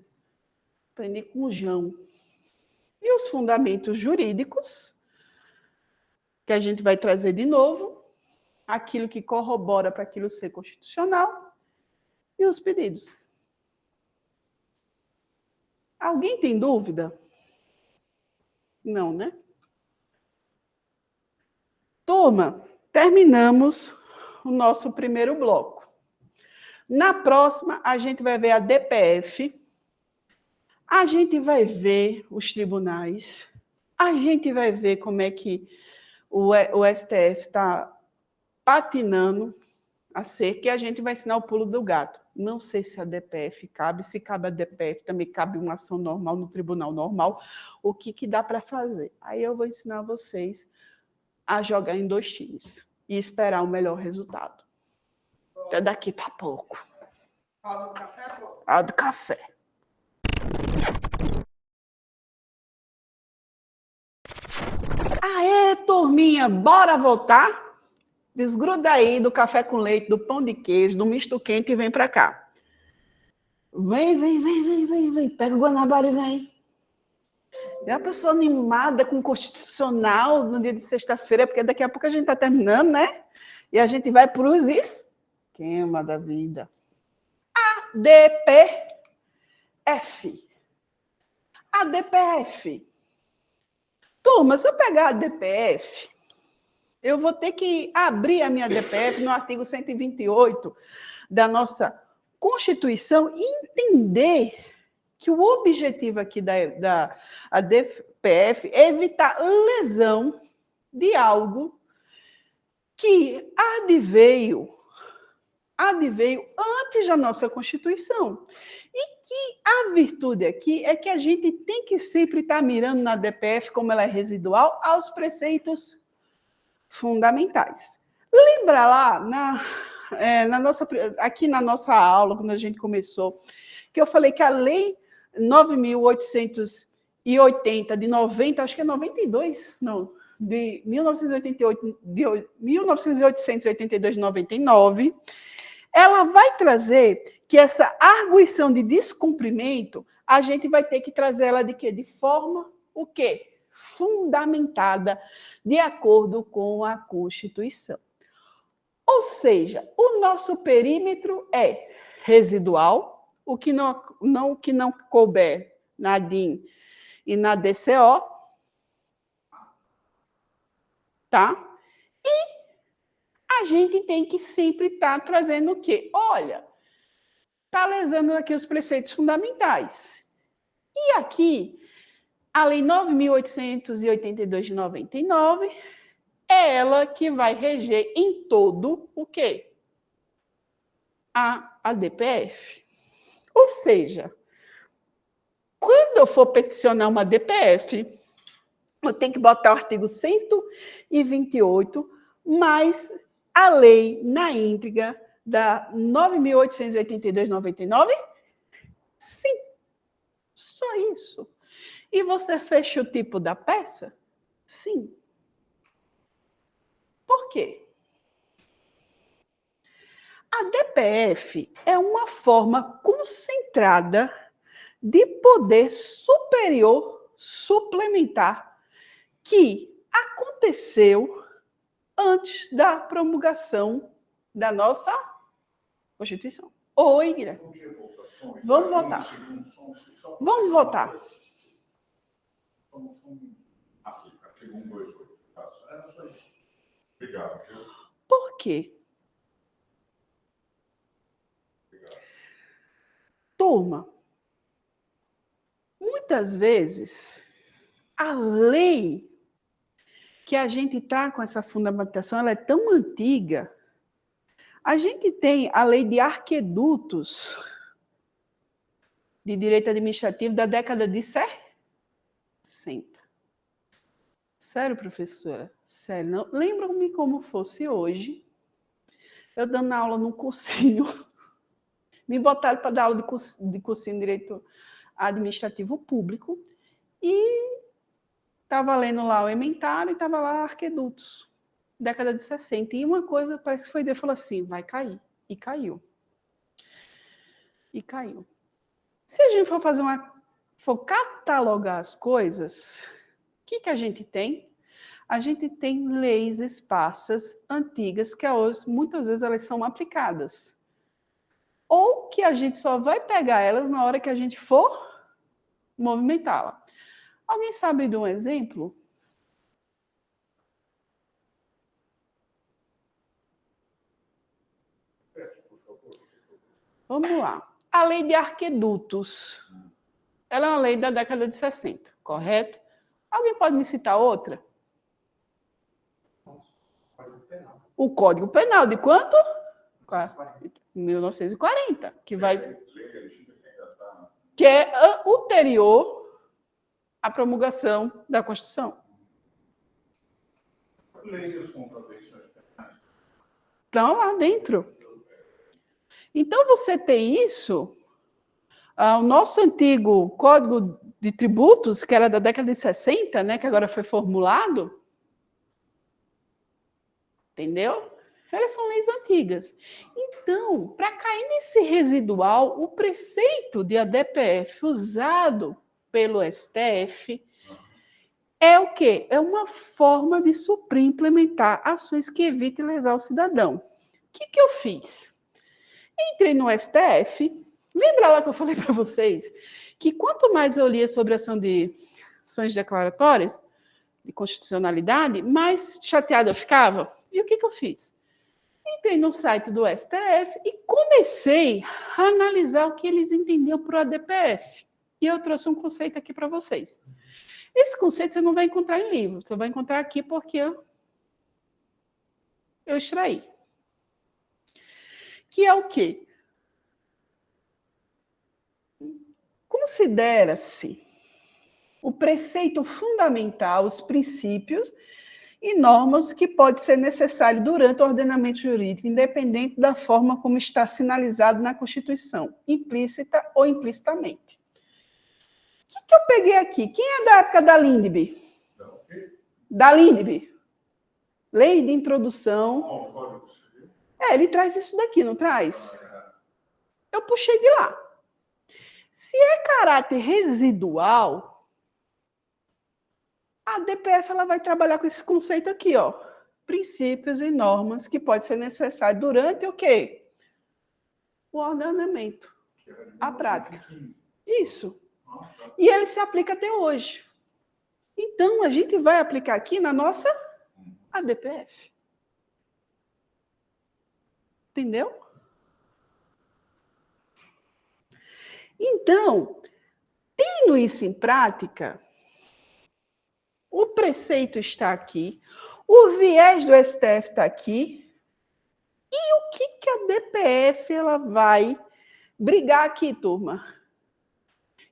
Aprendi com o João. E os fundamentos jurídicos, que a gente vai trazer de novo, aquilo que corrobora para aquilo ser constitucional, e os pedidos. Alguém tem dúvida? Não, né? Turma, terminamos o nosso primeiro bloco. Na próxima, a gente vai ver a DPF, a gente vai ver os tribunais, a gente vai ver como é que o STF está patinando acerca, e a gente vai ensinar o pulo do gato. Não sei se a DPF cabe, se cabe a DPF, também cabe uma ação normal no tribunal normal, o que dá para fazer. Aí eu vou ensinar vocês a jogar em 2 times e esperar o melhor resultado. Até daqui para pouco. Pausa do café, pô? A do café. Aê, turminha, bora voltar? Desgruda aí do café com leite, do pão de queijo, do misto quente e vem para cá. Vem. Pega o Guanabara e vem. É a pessoa animada com o constitucional no dia de sexta-feira, porque daqui a pouco a gente está terminando, né? E a gente vai para os esquemas da vida. ADPF. ADPF. Turma, se eu pegar a ADPF, Eu vou ter que abrir a minha DPF no artigo 128 da nossa Constituição e entender que o objetivo aqui da DPF é evitar lesão de algo que adveio antes da nossa Constituição. E que a virtude aqui é que a gente tem que sempre estar mirando na DPF, como ela é residual, aos preceitos fundamentais. Lembra lá, aqui na nossa aula, quando a gente começou, que eu falei que a Lei 9.880 de 90, acho que é 92, não, de 1988, de 1882 de 99, ela vai trazer que essa arguição de descumprimento, a gente vai ter que trazer ela de quê? De forma o quê? Fundamentada de acordo com a Constituição. Ou seja, o nosso perímetro é residual, o que não couber na DIN e na DCO, tá? E a gente tem que sempre estar trazendo o quê? Olha, está lesando aqui os preceitos fundamentais. E aqui, a Lei 9.882 de 99 é ela que vai reger em todo o quê? A DPF. Ou seja, quando eu for peticionar uma DPF, eu tenho que botar o artigo 128, mais a lei na íntegra da 9.882 de 99? Sim, só isso. E você fecha o tipo da peça? Sim. Por quê? A DPF é uma forma concentrada de poder superior, suplementar, que aconteceu antes da promulgação da nossa Constituição. Oi, Guilherme. Vamos votar. Vamos votar. Obrigado. Por quê? Turma, muitas vezes a lei que a gente está com essa fundamentação, ela é tão antiga. A gente tem a lei de arquedutos de direito administrativo da década de 60. Sério, professora? Sério, não? Lembro-me como fosse hoje, eu dando aula num cursinho, me botaram para dar aula de cursinho de direito administrativo público e estava lendo lá o ementário e estava lá arquedutos, década de 60. E uma coisa, parece que foi Deus, falou assim, vai cair. E caiu. E caiu. Se a gente for catalogar as coisas, o que a gente tem? A gente tem leis esparsas, antigas, que hoje, muitas vezes elas são aplicadas. Ou que a gente só vai pegar elas na hora que a gente for movimentá-la. Alguém sabe de um exemplo? Vamos lá. A lei de arquedutos. Ela é uma lei da década de 60, correto? Alguém pode me citar outra? O Código Penal, de quanto? 1940, que é ulterior à promulgação da Constituição. Estão lá dentro. Então, você tem isso, o nosso antigo Código de Tributos, que era da década de 60, né, que agora foi formulado, entendeu? Elas são leis antigas. Então, para cair nesse residual, o preceito de ADPF usado pelo STF é o quê? É uma forma de suprir, implementar ações que evitem lesar o cidadão. O que eu fiz? Entrei no STF, lembra lá que eu falei para vocês que quanto mais eu lia sobre ações declaratórias, de constitucionalidade, mais chateada eu ficava. E o que eu fiz? Entrei no site do STF e comecei a analisar o que eles entendiam por ADPF. E eu trouxe um conceito aqui para vocês. Esse conceito você não vai encontrar em livro, você vai encontrar aqui porque eu extraí. Que é o quê? Considera-se o preceito fundamental, os princípios e normas que pode ser necessário durante o ordenamento jurídico, independente da forma como está sinalizado na Constituição, implícita ou implicitamente. O que eu peguei aqui? Quem é da época da Lindbe? Da Lindbe. Lei de Introdução. Ele traz isso daqui, não traz? Eu puxei de lá. Se é caráter residual, a DPF ela vai trabalhar com esse conceito aqui, ó. Princípios e normas que pode ser necessário durante o quê? O ordenamento. A prática. Isso. E ele se aplica até hoje. Então, a gente vai aplicar aqui na nossa ADPF. Entendeu? Então, tendo isso em prática, o preceito está aqui, o viés do STF está aqui, e o que a DPF ela vai brigar aqui, turma?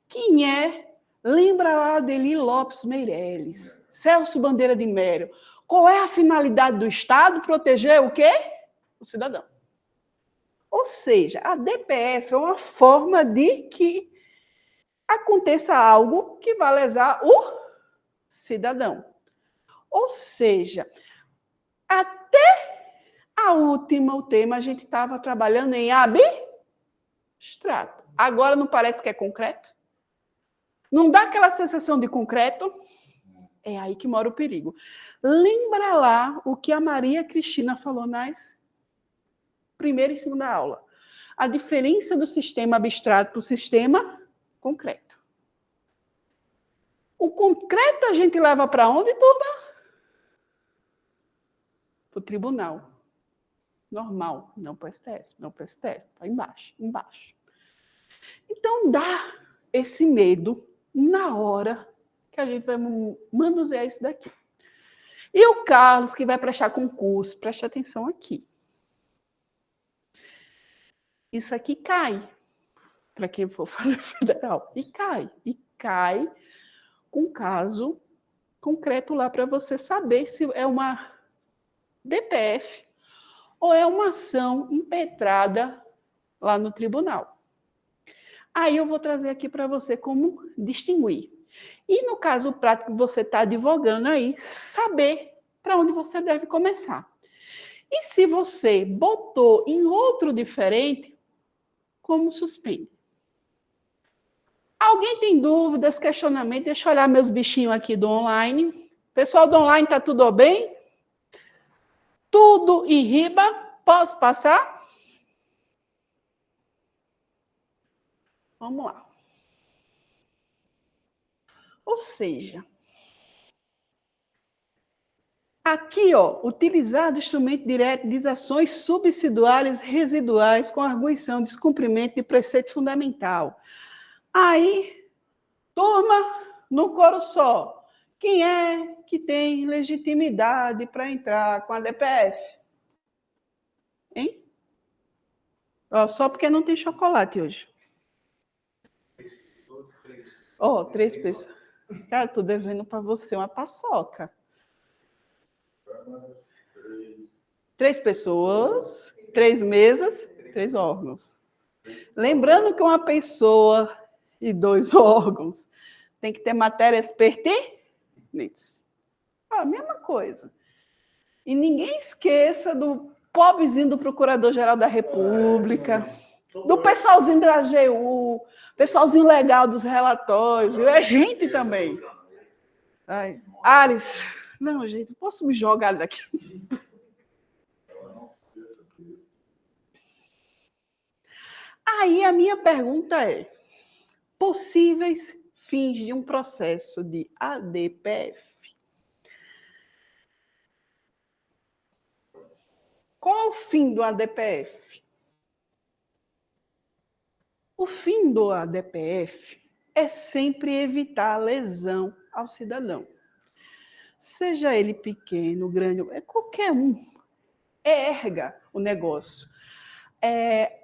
Quem é? Lembra lá Adeli Lopes Meireles, Celso Bandeira de Mello. Qual é a finalidade do Estado? Proteger o quê? O cidadão. Ou seja, a DPF é uma forma de que aconteça algo que vai lesar o cidadão. Ou seja, até o tema, a gente estava trabalhando em abstrato. Agora não parece que é concreto? Não dá aquela sensação de concreto? É aí que mora o perigo. Lembra lá o que a Maria Cristina falou nas primeira e segunda aula. A diferença do sistema abstrato para o sistema concreto. O concreto a gente leva para onde, turma? Para o tribunal. Normal, não para o STF, não para o STF, para embaixo. Então dá esse medo na hora que a gente vai manusear isso daqui. E o Carlos, que vai prestar concurso, preste atenção aqui. Isso aqui cai, para quem for fazer federal. E cai com um caso concreto lá para você saber se é uma DPF ou é uma ação impetrada lá no tribunal. Aí eu vou trazer aqui para você como distinguir. E no caso prático que você está advogando aí, saber para onde você deve começar. E se você botou em outro diferente, como suspende? Alguém tem dúvidas, questionamentos? Deixa eu olhar meus bichinhos aqui do online. Pessoal do online, está tudo bem? Tudo em riba? Posso passar? Vamos lá. Ou seja, aqui, ó, utilizado instrumento direto de ações subsidiárias residuais com arguição de descumprimento de preceito fundamental. Aí, turma, no coro só, quem é que tem legitimidade para entrar com a DPF? Hein? Ó, só porque não tem chocolate hoje. Ó, 3 pessoas. Cara, estou devendo para você uma paçoca. 3 pessoas, 3 mesas, 3 órgãos. Lembrando que uma pessoa e 2 órgãos tem que ter matérias pertinentes. A mesma coisa. E ninguém esqueça do pobrezinho do Procurador-Geral da República, do pessoalzinho da AGU, pessoalzinho legal dos relatórios, é gente também. Ai, Ares, não, gente, posso me jogar daqui? Aí a minha pergunta é: possíveis fins de um processo de ADPF? Qual é o fim do ADPF? O fim do ADPF é sempre evitar a lesão ao cidadão. Seja ele pequeno, grande, qualquer um, erga o negócio.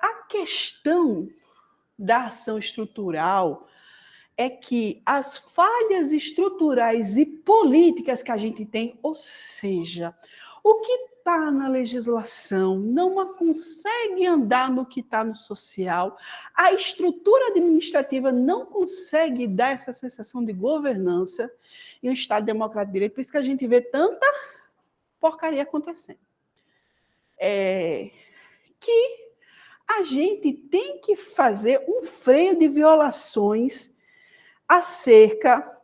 A questão da ação estrutural é que as falhas estruturais e políticas que a gente tem, ou seja, o que está na legislação não consegue andar no que está no social, a estrutura administrativa não consegue dar essa sensação de governança em um Estado democrático de direito, por isso que a gente vê tanta porcaria acontecendo. Que a gente tem que fazer um freio de violações acerca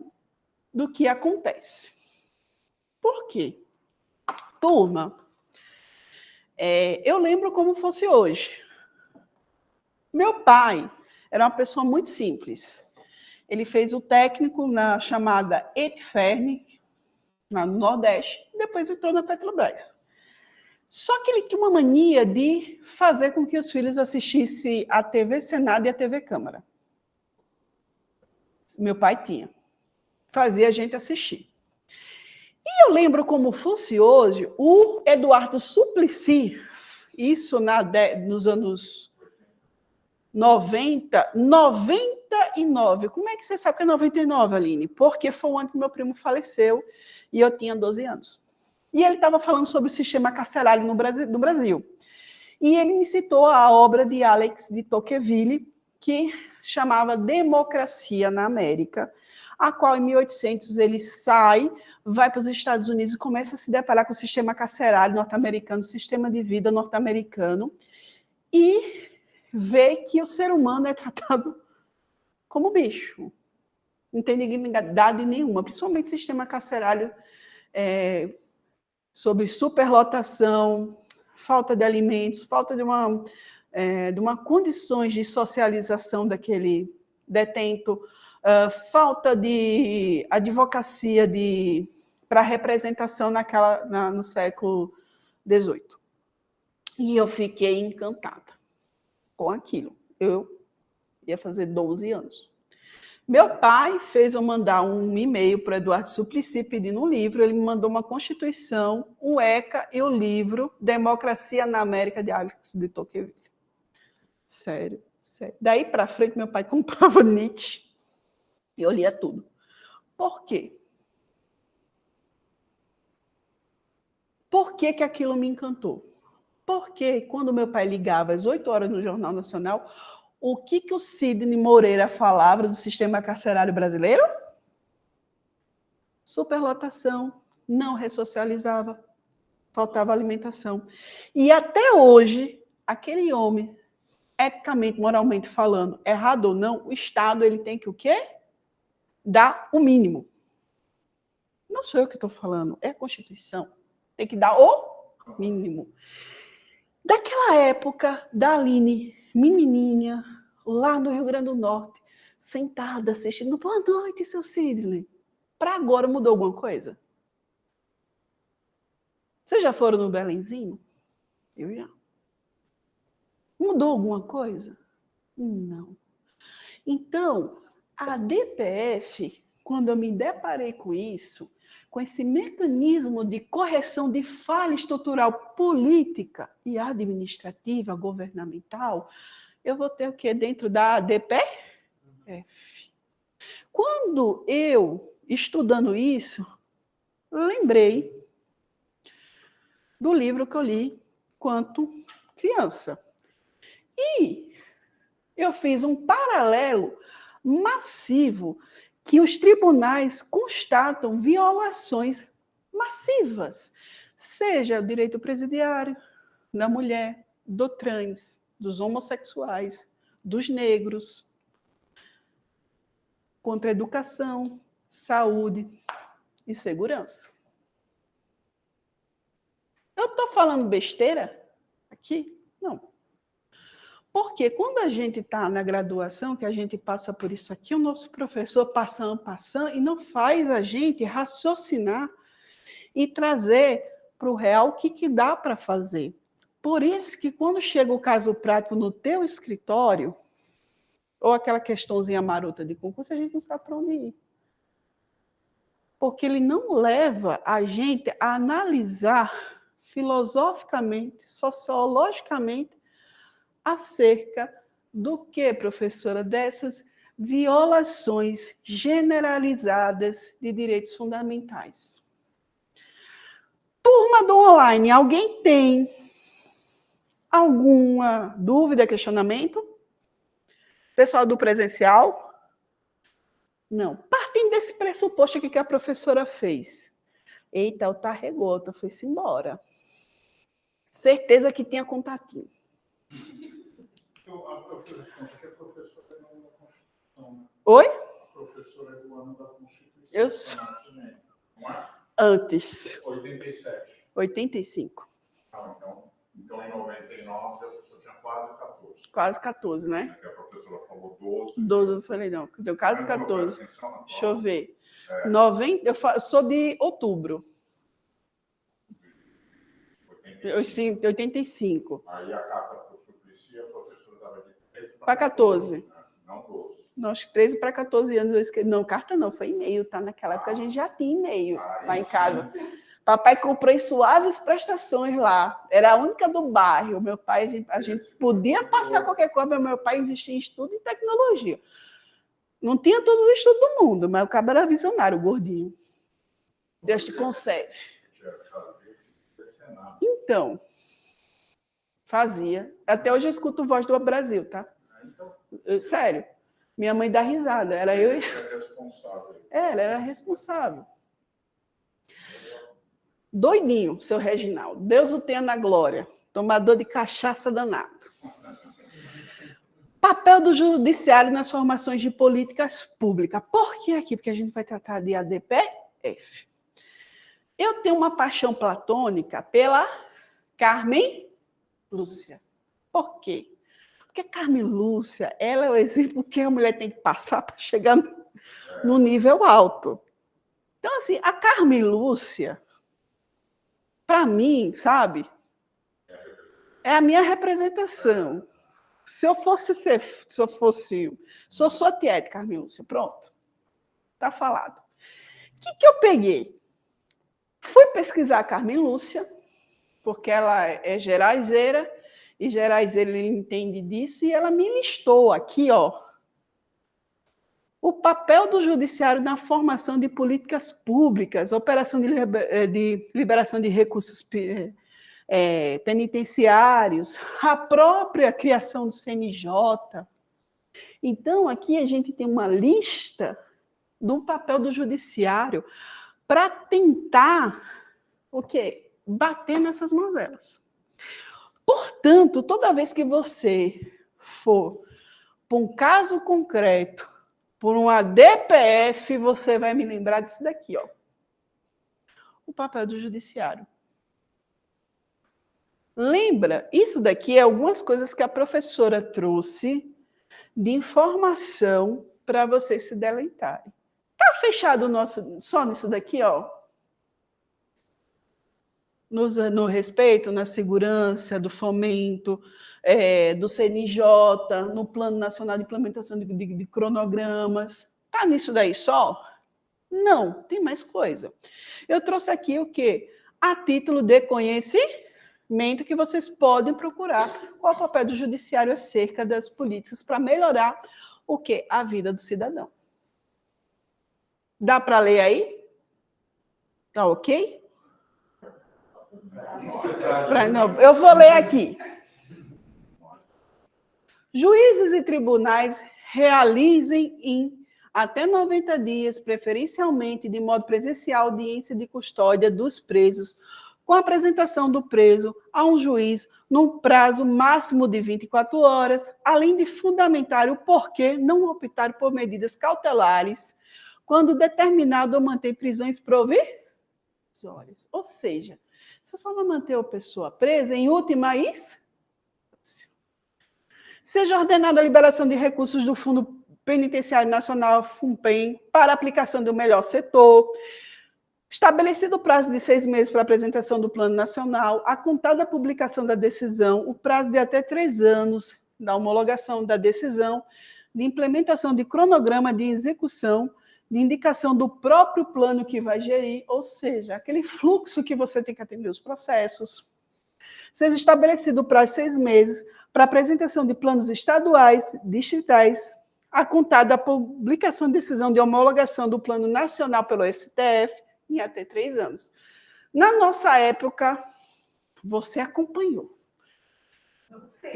do que acontece. Por quê? Turma, eu lembro como fosse hoje. Meu pai era uma pessoa muito simples. Ele fez o técnico na chamada Etferne, no Nordeste, e depois entrou na Petrobras. Só que ele tinha uma mania de fazer com que os filhos assistissem a TV Senado e a TV Câmara. Meu pai tinha. Fazia a gente assistir. E eu lembro como fosse hoje, o Eduardo Suplicy, isso nos anos 90, 99. Como é que você sabe que é 99, Aline? Porque foi o ano que meu primo faleceu e eu tinha 12 anos. E ele estava falando sobre o sistema carcerário no Brasil. E ele me citou a obra de Alex de Tocqueville, que chamava Democracia na América, a qual em 1800 ele sai, vai para os Estados Unidos e começa a se deparar com o sistema carcerário norte-americano, o sistema de vida norte-americano, e vê que o ser humano é tratado como bicho. Não tem dignidade nenhuma, principalmente o sistema carcerário sobre superlotação, falta de alimentos, falta de uma condições de socialização daquele detento, falta de advocacia para representação no século XVIII. E eu fiquei encantada com aquilo. Eu ia fazer 12 anos. Meu pai fez eu mandar um e-mail para o Eduardo Suplicy pedindo um livro. Ele me mandou uma Constituição, um ECA e o livro Democracia na América, de Alex de Tocqueville. Sério, sério. Daí para frente, meu pai comprava Nietzsche e eu lia tudo. Por quê? Por que que aquilo me encantou? Porque quando meu pai ligava às 8 horas no Jornal Nacional, o que o Sidney Moreira falava do sistema carcerário brasileiro? Superlotação, não ressocializava, faltava alimentação. E até hoje, aquele homem, eticamente, moralmente falando, errado ou não, o Estado ele tem que o quê? Dar o mínimo. Não sou eu que estou falando, é a Constituição. Tem que dar o mínimo. Daquela época, da Aline, menininha, lá no Rio Grande do Norte, sentada, assistindo, boa noite, seu Sidney. Para agora mudou alguma coisa? Vocês já foram no Belenzinho? Eu já. Mudou alguma coisa? Não. Então, a DPF, quando eu me deparei com isso, com esse mecanismo de correção de falha estrutural política e administrativa, governamental, eu vou ter o quê dentro da DPF? Quando eu, estudando isso, lembrei do livro que eu li quanto criança. E eu fiz um paralelo massivo que os tribunais constatam violações massivas, seja o direito presidiário da mulher, do trans, dos homossexuais, dos negros, contra a educação, saúde e segurança. Eu estou falando besteira aqui? Não. Porque quando a gente está na graduação, que a gente passa por isso aqui, o nosso professor passa e não faz a gente raciocinar e trazer para o real o que dá para fazer. Por isso que quando chega o caso prático no teu escritório, ou aquela questãozinha marota de concurso, a gente não sabe para onde ir. Porque ele não leva a gente a analisar filosoficamente, sociologicamente, acerca do que, professora, dessas violações generalizadas de direitos fundamentais. Turma do online, alguém tem alguma dúvida, questionamento? Pessoal do presencial? Não. Partindo desse pressuposto aqui que a professora fez. Eita, o Tarregota foi-se embora. Certeza que tinha contatinho. A professora é da Constituição, né? Oi? A professora é do ano da Constituição. Eu sou. Não é? Antes. 87. 85. Ah, então, em 99, a professora tinha quase 14. Quase 14, né? A professora falou 12. 12, eu falei, não. Deu quase 14. Deixa eu ver. É. 90, eu sou de outubro. 85. Aí a carta para o Suplicy, a professora estava de 13 para 14. Não 12. Não, acho que 13 para 14 anos eu escrevi. Não, carta não, foi e-mail, tá? Naquela época a gente já tinha e-mail lá em casa. Papai comprou em suaves prestações lá. Era a única do bairro. Meu pai, a gente podia passar qualquer coisa, mas meu pai investia em estudo e tecnologia. Não tinha todos os estudos do mundo, mas o cabo era visionário, o gordinho. Deus te conserve. Então, fazia. Até hoje eu escuto Voz do Brasil, tá? Sério. Minha mãe dá risada. Era eu e... Ela era responsável. Doidinho, seu Reginaldo. Deus o tenha na glória. Tomador de cachaça danado. Papel do judiciário nas formações de políticas públicas. Por que aqui? Porque a gente vai tratar de ADPF. Eu tenho uma paixão platônica pela Carmen Lúcia. Por quê? Porque Carmen Lúcia, ela é o exemplo que a mulher tem que passar para chegar no nível alto. Então, assim, a Carmen Lúcia, para mim, sabe, é a minha representação. Se eu sou sua tiete, Carmen Lúcia, pronto. Está falado. O que eu peguei? Fui pesquisar a Carmen Lúcia, porque ela é geraizeira, e geraizeira ele entende disso, e ela me listou aqui, ó, o papel do judiciário na formação de políticas públicas, operação de liberação de recursos penitenciários, a própria criação do CNJ. Então, aqui a gente tem uma lista do papel do judiciário para tentar o quê? Bater nessas mazelas. Portanto, toda vez que você for para um caso concreto, por um ADPF, você vai me lembrar disso daqui, ó. O papel do judiciário. Lembra? Isso daqui é algumas coisas que a professora trouxe de informação para vocês se deleitarem. Tá fechado só nisso daqui, ó? No respeito, na segurança, do fomento, do CNJ, no Plano Nacional de Implementação de Cronogramas. Tá nisso daí só? Não, tem mais coisa. Eu trouxe aqui o quê? A título de conhecimento que vocês podem procurar qual é o papel do judiciário acerca das políticas para melhorar o quê? A vida do cidadão. Dá para ler aí? Tá ok? Não, eu vou ler aqui. Juízes e tribunais realizem em até 90 dias, preferencialmente de modo presencial, audiência de custódia dos presos, com a apresentação do preso a um juiz num prazo máximo de 24 horas, além de fundamentar o porquê não optar por medidas cautelares quando determinado a manter prisões provisórias. Ou seja, você só vai manter a pessoa presa em última instância. Seja ordenada a liberação de recursos do Fundo Penitenciário Nacional, FUNPEN, para aplicação do melhor setor. Estabelecido o prazo de 6 meses para a apresentação do Plano Nacional, a contar da publicação da decisão, o prazo de até 3 anos da homologação da decisão, de implementação de cronograma de execução, de indicação do próprio plano que vai gerir, ou seja, aquele fluxo que você tem que atender os processos. Seja estabelecido o prazo de 6 meses para a apresentação de planos estaduais, distritais, a contar da publicação de decisão de homologação do Plano Nacional pelo STF, em até 3 anos. Na nossa época, você acompanhou.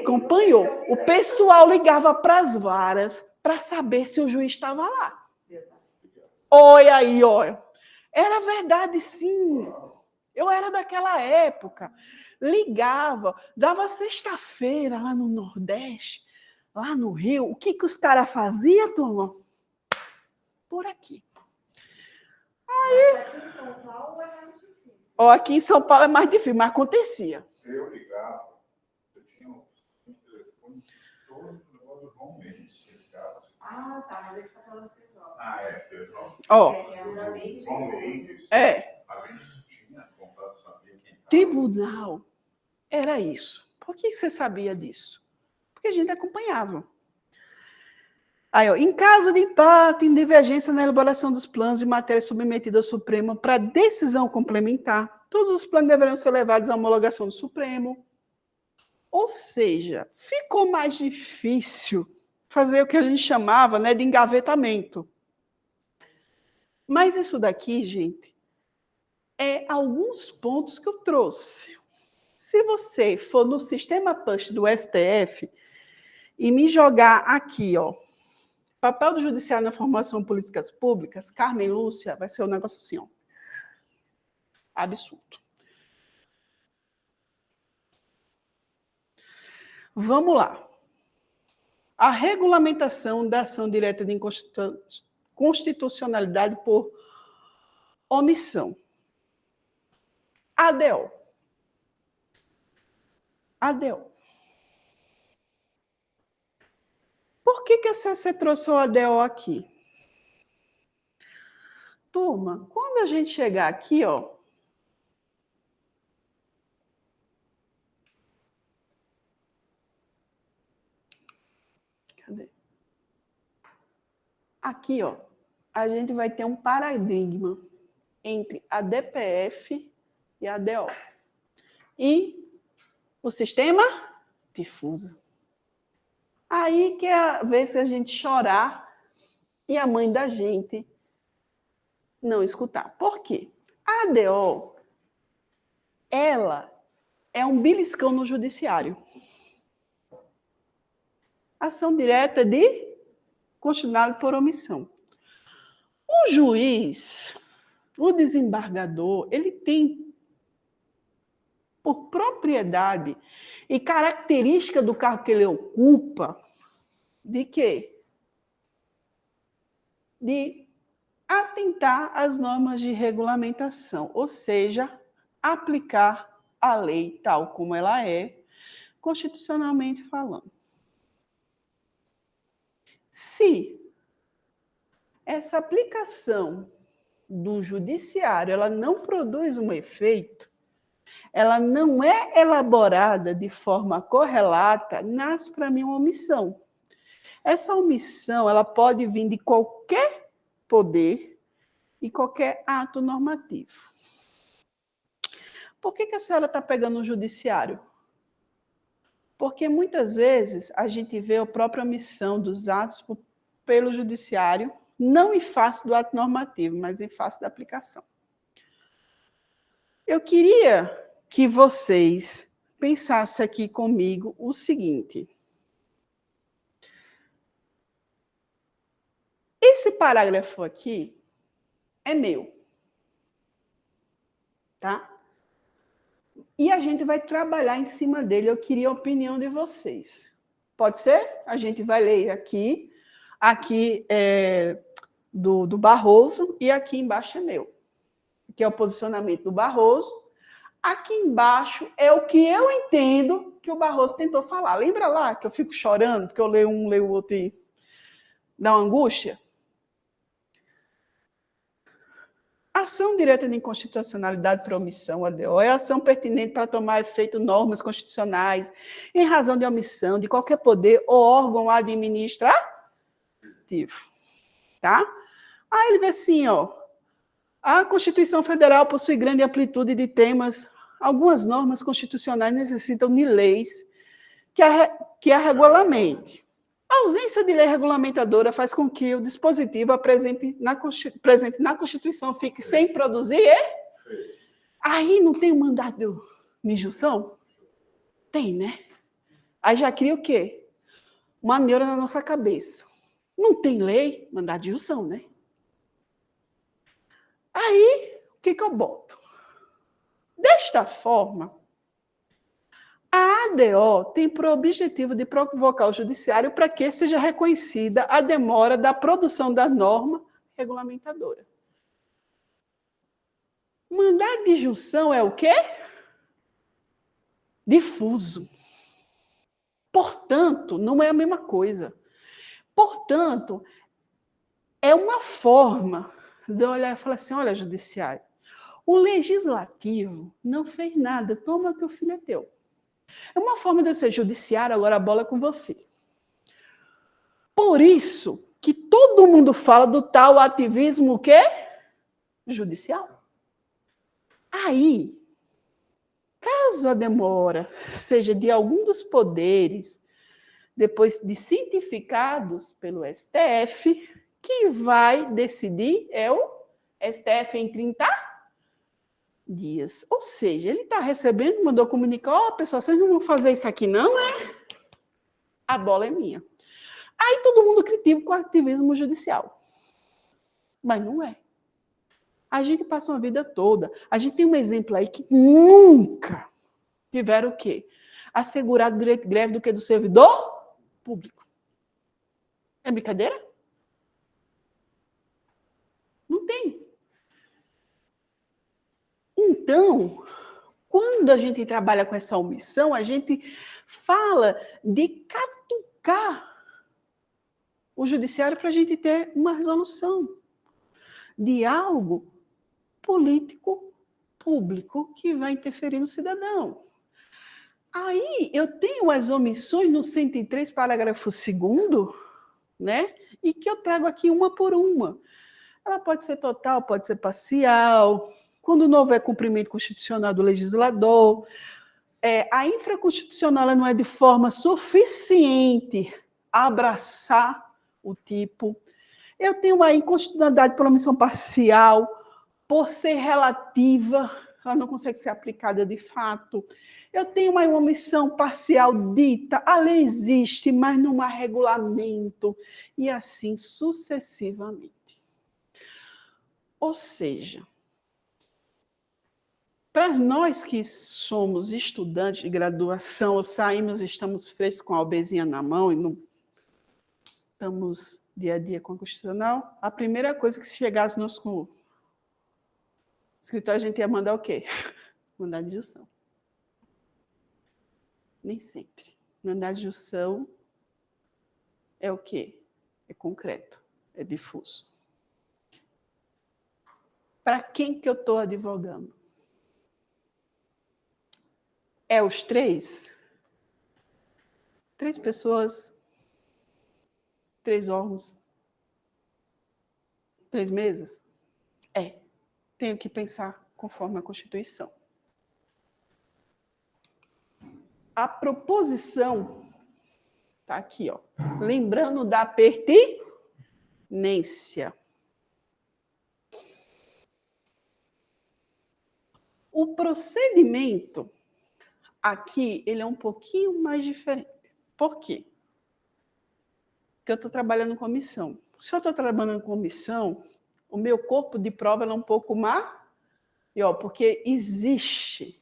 Acompanhou. O pessoal ligava para as varas para saber se o juiz estava lá. Olha aí, olha. Era verdade, sim. Eu era daquela época. Ligava, dava sexta-feira lá no Nordeste, lá no Rio. O que os caras faziam, turma? Por aqui. Aí, aqui em São Paulo é mais difícil, mas acontecia. Eu ligava, eu tinha um telefone todo no negócio do João Mendes. Ah, tá, mas ele está falando pessoal. Ah, é, pessoal. Ó, João Mendes. A gente tinha contato, sabia quem estava. tribunal era isso. Por que você sabia disso? Porque a gente acompanhava. Aí, ó, em caso de empate, em divergência na elaboração dos planos de matéria submetida ao Supremo para decisão complementar, todos os planos deverão ser levados à homologação do Supremo. Ou seja, ficou mais difícil fazer o que a gente chamava, né, de engavetamento. Mas isso daqui, gente, é alguns pontos que eu trouxe. Se você for no sistema push do STF e me jogar aqui, ó, papel do Judiciário na formação de políticas públicas, Carmen Lúcia, vai ser um negócio assim, ó. Absurdo. Vamos lá. A regulamentação da ação direta de inconstitucionalidade por omissão. ADO. ADO. Por que a CC trouxe o ADO aqui? Turma, quando a gente chegar aqui, ó, cadê? Aqui, ó, a gente vai ter um paradigma entre a DPF e a ADO. E o sistema difuso. Aí que é a vez que a gente chorar e a mãe da gente não escutar. Por quê? A ADO, ela é um beliscão no judiciário. Ação direta de constitucional por omissão. O juiz, o desembargador, ele tem, por propriedade e característica do cargo que ele ocupa, de quê? De atentar às normas de regulamentação, ou seja, aplicar a lei tal como ela é, constitucionalmente falando. Se essa aplicação do judiciário ela não produz um efeito, ela não é elaborada de forma correlata, nasce para mim uma omissão. Essa omissão ela pode vir de qualquer poder e qualquer ato normativo. Por que a senhora está pegando o judiciário? Porque muitas vezes a gente vê a própria omissão dos atos pelo judiciário, não em face do ato normativo, mas em face da aplicação. Eu queria que vocês pensassem aqui comigo o seguinte. Esse parágrafo aqui é meu. Tá? E a gente vai trabalhar em cima dele. Eu queria a opinião de vocês. Pode ser? A gente vai ler aqui. Aqui é do Barroso e aqui embaixo é meu. Aqui é o posicionamento do Barroso. Aqui embaixo é o que eu entendo que o Barroso tentou falar. Lembra lá que eu fico chorando porque eu leio um, leio o outro e dá uma angústia? A Ação direta de inconstitucionalidade por omissão, ADO, é ação pertinente para tomar efeito normas constitucionais em razão de omissão de qualquer poder ou órgão administrativo. Tá? Aí ele vê assim, ó, a Constituição Federal possui grande amplitude de temas. Algumas normas constitucionais necessitam de leis que a regulamente. A ausência de lei regulamentadora faz com que o dispositivo presente na Constituição fique sem produzir. Aí não tem o mandado de injunção? Tem, né? Aí já cria o quê? Uma neura na nossa cabeça. Não tem lei, mandado de injunção, né? Aí, o que eu boto? Desta forma, a ADO tem por objetivo de provocar o judiciário para que seja reconhecida a demora da produção da norma regulamentadora. Mandado de injunção é o quê? Difuso. Portanto, não é a mesma coisa. Portanto, é uma forma de olhar e falar assim, olha, judiciário, o legislativo não fez nada, toma que o filho é teu. É uma forma de eu ser judiciário, agora a bola é com você. Por isso que todo mundo fala do tal ativismo o quê? Judicial. Aí, caso a demora seja de algum dos poderes, depois de cientificados pelo STF, quem vai decidir é o STF em 30 dias. Ou seja, ele está recebendo, mandou comunicar, ó, pessoal, vocês não vão fazer isso aqui não, é? A bola é minha. Aí todo mundo critica o ativismo judicial. Mas não é. A gente passa uma vida toda. A gente tem um exemplo aí que nunca tiveram o quê? Assegurado direito de greve do que do servidor público. É brincadeira? Não tem. Então, quando a gente trabalha com essa omissão, a gente fala de catucar o judiciário para a gente ter uma resolução de algo político, público, que vai interferir no cidadão. Aí, eu tenho as omissões no 103, parágrafo 2º, né? E que eu trago aqui uma por uma. Ela pode ser total, pode ser parcial. Quando não houver cumprimento constitucional do legislador, a infraconstitucional ela não é de forma suficiente a abraçar o tipo. Eu tenho uma inconstitucionalidade por omissão parcial, por ser relativa, ela não consegue ser aplicada de fato. Eu tenho uma omissão parcial dita, a lei existe, mas não há regulamento, e assim sucessivamente. Ou seja, para nós que somos estudantes de graduação, ou saímos, estamos frescos com a obesinha na mão e não estamos dia a dia com a Constitucional, a primeira coisa que se chegasse no escritório, a gente ia mandar o quê? Mandar de injunção. Nem sempre. Mandar de injunção é o quê? É concreto, é difuso. Para quem que eu estou advogando? É os 3? 3 pessoas, 3 órgãos, 3 mesas? Tenho que pensar conforme a Constituição. A proposição está aqui, ó. Lembrando da pertinência. O procedimento aqui, ele é um pouquinho mais diferente. Por quê? Porque eu estou trabalhando em comissão. Se eu estou trabalhando em comissão, o meu corpo de prova é um pouco maior, porque existe,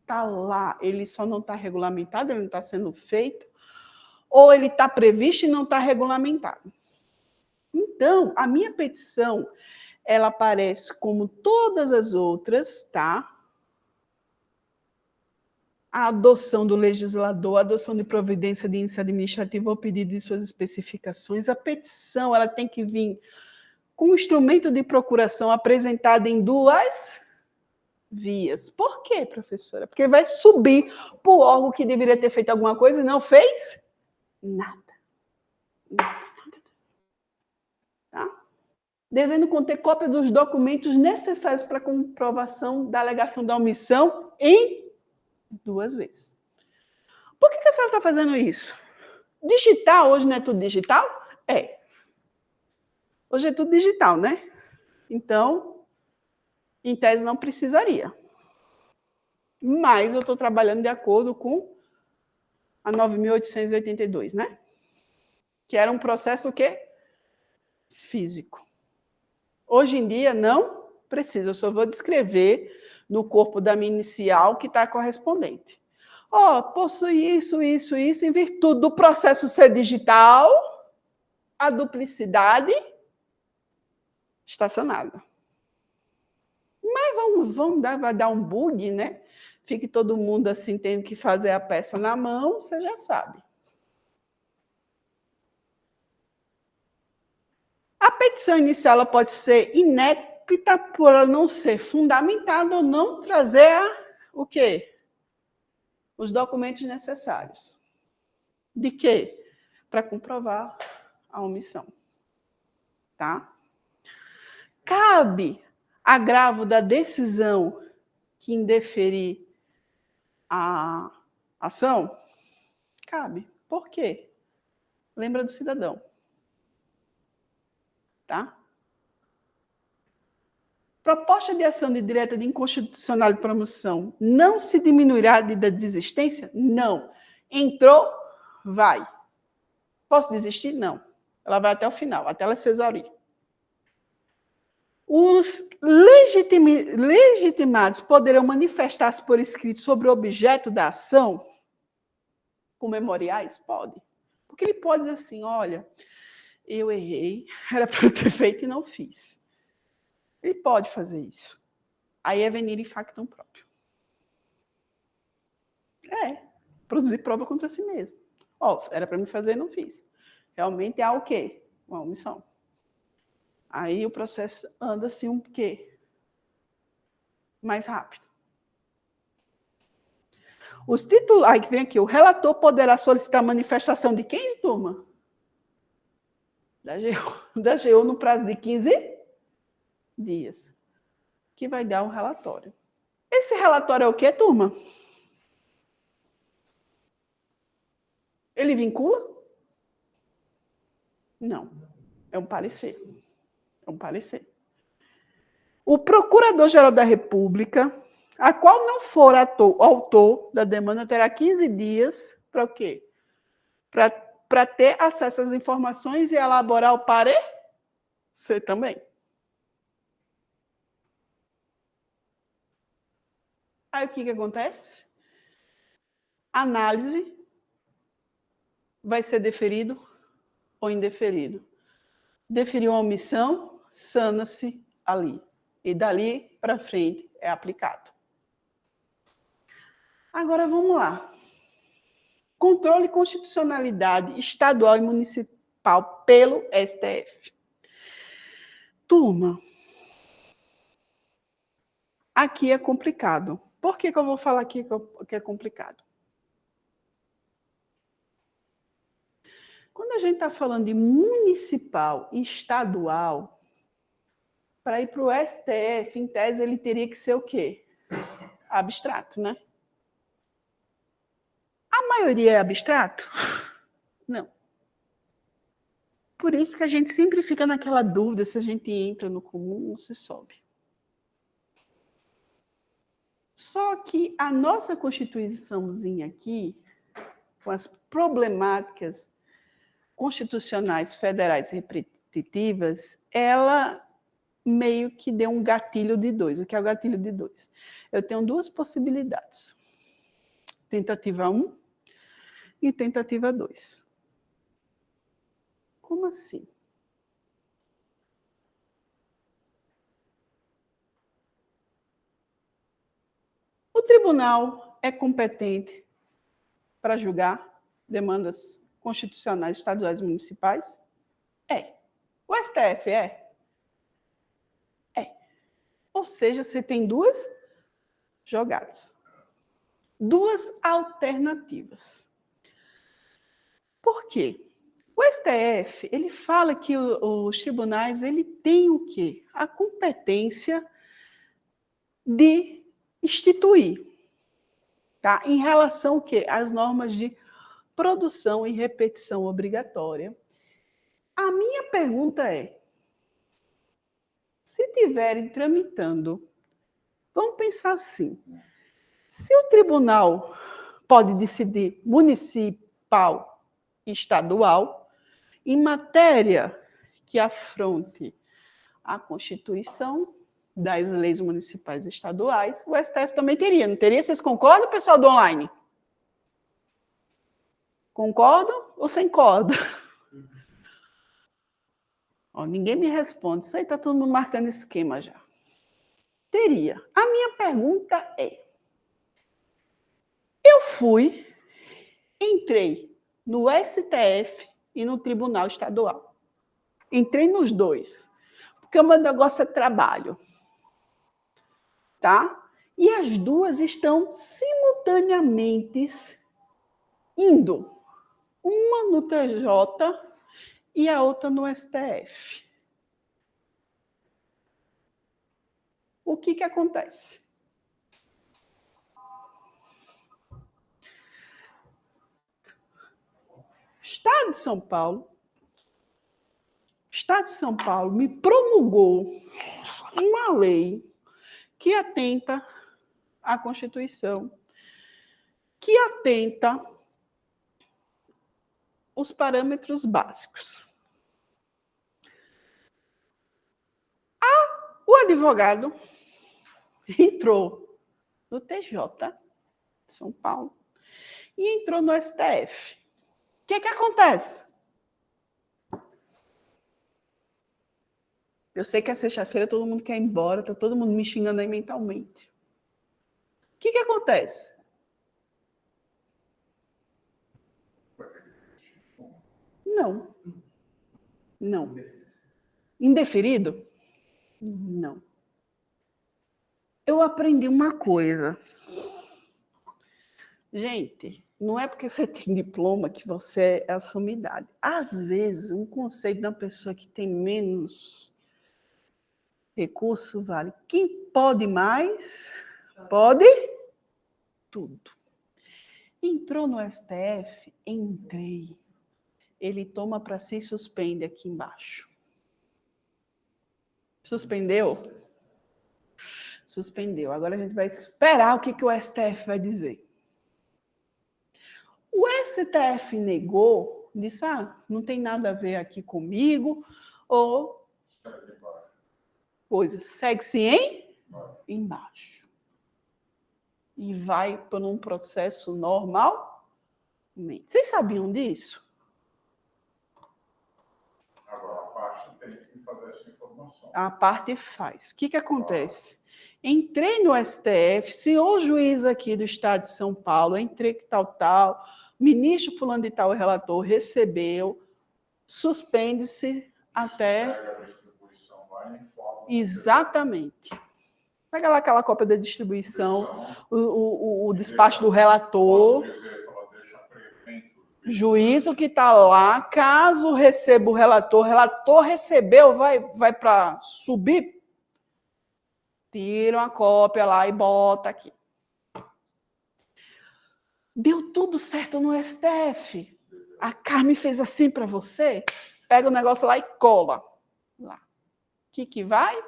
está lá, ele só não está regulamentado, ele não está sendo feito, ou ele está previsto e não está regulamentado. Então, a minha petição, ela aparece como todas as outras, tá? A adoção do legislador, a adoção de providência de índice administrativo ao pedido de suas especificações. A petição ela tem que vir com o instrumento de procuração apresentado em duas vias. Por quê, professora? Porque vai subir para o órgão que deveria ter feito alguma coisa e não fez nada. Tá? Devendo conter cópia dos documentos necessários para a comprovação da alegação da omissão em duas vezes. Por que a senhora está fazendo isso? Digital, hoje não é tudo digital? É. Hoje é tudo digital, né? Então, em tese não precisaria. Mas eu estou trabalhando de acordo com a 9.882, né? Que era um processo o quê? Físico. Hoje em dia, não precisa. Eu só vou descrever no corpo da minha inicial que está correspondente. Possui isso, isso, isso, em virtude do processo ser digital, a duplicidade está sanada. Mas vai dar um bug, né? Fique todo mundo assim, tendo que fazer a peça na mão, você já sabe. A petição inicial ela pode ser inépita por ela não ser fundamentada ou não trazer o quê? Os documentos necessários. De quê? Para comprovar a omissão. Tá? Cabe agravo da decisão que indeferir a ação? Cabe. Por quê? Lembra do cidadão. Tá? Proposta de ação de direta de inconstitucional de promoção não se diminuirá da desistência? Não. Entrou, vai. Posso desistir? Não. Ela vai até o final, até ela se exaurir. Os legitimados poderão manifestar-se por escrito sobre o objeto da ação? Com memoriais? Pode. Porque ele pode dizer assim, olha, eu errei, era para eu ter feito e não fiz. Ele pode fazer isso. Aí é venir em factum próprio. Produzir prova contra si mesmo. Era para me fazer e não fiz. Realmente há o quê? Uma omissão. Aí o processo anda assim um quê? Mais rápido. Os titulares, aí que vem aqui, o relator poderá solicitar manifestação de quem, turma? Da AGU no prazo de 15 dias. Que vai dar um relatório. Esse relatório é o quê, turma? Ele vincula? Não. É um parecer. É um parecer. O Procurador-Geral da República, a qual não for autor da demanda, terá 15 dias para o quê? Para ter acesso às informações e elaborar o parecer também. Aí o que acontece? Análise vai ser deferido ou indeferido. Deferiu a omissão, sana-se ali. E dali para frente é aplicado. Agora vamos lá. Controle de constitucionalidade estadual e municipal pelo STF. Turma, aqui é complicado. Por que eu vou falar aqui que é complicado? Quando a gente está falando de municipal e estadual, para ir para o STF, em tese, ele teria que ser o quê? Abstrato, né? A maioria é abstrato? Não. Por isso que a gente sempre fica naquela dúvida se a gente entra no comum ou se sobe. Só que a nossa Constituiçãozinha aqui, com as problemáticas constitucionais federais repetitivas, ela meio que deu um gatilho de 2. O que é o gatilho de 2? Eu tenho duas possibilidades. Tentativa 1 e tentativa 2. Como assim? O tribunal é competente para julgar demandas constitucionais estaduais e municipais? É. O STF é? Ou seja, você tem duas jogadas. Duas alternativas. Por quê? O STF, ele fala que os tribunais, ele tem o quê? A competência de instituir, tá? Em relação ao quê? Às normas de produção e repetição obrigatória. A minha pergunta é, se estiverem tramitando, vamos pensar assim, se o tribunal pode decidir municipal e estadual, em matéria que afronte a Constituição das leis municipais e estaduais, o STF também teria, não teria? Vocês concordam, pessoal do online? Concordam ou sem corda? Ó, ninguém me responde. Isso aí está todo mundo marcando esquema já. Teria. A minha pergunta é, eu entrei no STF e no Tribunal Estadual. Entrei nos dois, porque o meu negócio é trabalho. Tá? E as duas estão simultaneamente indo. Uma no TJ e a outra no STF. O que acontece? O Estado de São Paulo me promulgou uma lei que atenta à Constituição, que atenta os parâmetros básicos. O advogado entrou no TJ de São Paulo e entrou no STF. O que acontece? Eu sei que é sexta-feira, todo mundo quer ir embora, está todo mundo me xingando aí mentalmente. O que acontece? Não. Não. Indeferido? Não. Eu aprendi uma coisa. Gente, não é porque você tem diploma que você é a sumidade. Às vezes, um conceito de uma pessoa que tem menos recurso vale. Quem pode mais, pode tudo. Entrou no STF? Entrei. Ele toma para si e suspende aqui embaixo. Suspendeu? Suspendeu. Agora a gente vai esperar o que o STF vai dizer. O STF negou, disse, não tem nada a ver aqui comigo, ou coisa, segue-se embaixo. E vai por um processo normal. Vocês sabiam disso? Agora, a parte tem que fazer essa informação. A parte faz. O que acontece? Entrei no STF, senhor juiz aqui do Estado de São Paulo, entrei que tal, ministro fulano de tal, relator, recebeu, suspende-se até... Pega a distribuição lá e informa. Exatamente. Pega lá aquela cópia da distribuição, o despacho do relator, Posso dizer, deixa prevento. juízo que está lá, caso receba o relator recebeu, vai para subir, tira uma cópia lá e bota aqui. Deu tudo certo no STF. A Carmen fez assim para você, pega o negócio lá e cola. Lá. O que vai?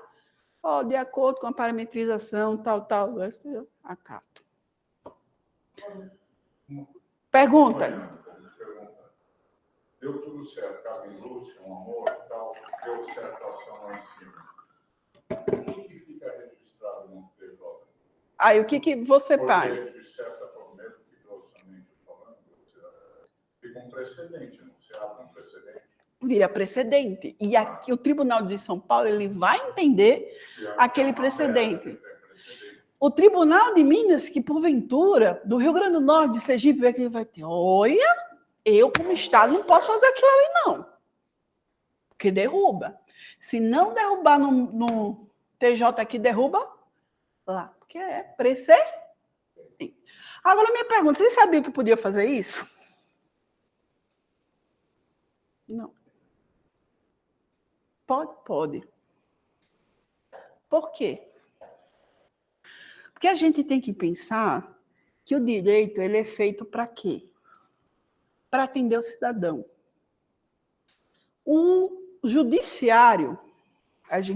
De acordo com a parametrização, tal, acato. Pergunta. Deu tudo certo, Carmen Lúcia, um amor e tal, deu certo a ação lá em cima. O que fica registrado no TJ? Aí, o que você faz? Porque, de certa forma, mesmo que grossamente falando, fica um precedente, não se abre um precedente. Vira precedente. E aqui o Tribunal de São Paulo ele vai entender aquele precedente. O Tribunal de Minas, que porventura, do Rio Grande do Norte, de Sergipe, ele vai ter, olha, eu como Estado não posso fazer aquilo ali, não. Porque derruba. Se não derrubar no TJ aqui derruba lá, porque é precedente. Agora, minha pergunta, vocês sabiam que podia fazer isso? Não. Pode. Por quê? Porque a gente tem que pensar que o direito ele é feito para quê? Para atender o cidadão. O judiciário,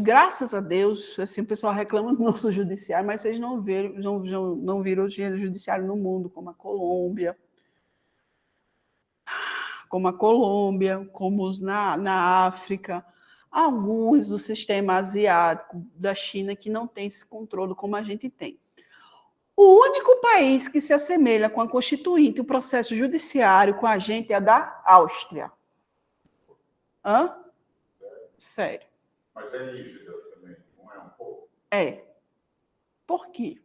graças a Deus, assim, o pessoal reclama do nosso judiciário, mas vocês não viram o judiciário no mundo, como a Colômbia, como os na África, alguns do sistema asiático, da China, que não tem esse controle como a gente tem. O único país que se assemelha com a Constituinte, o processo judiciário com a gente é da Áustria. Hã? Sério. Mas é rígida também, não é um pouco? É. Por quê?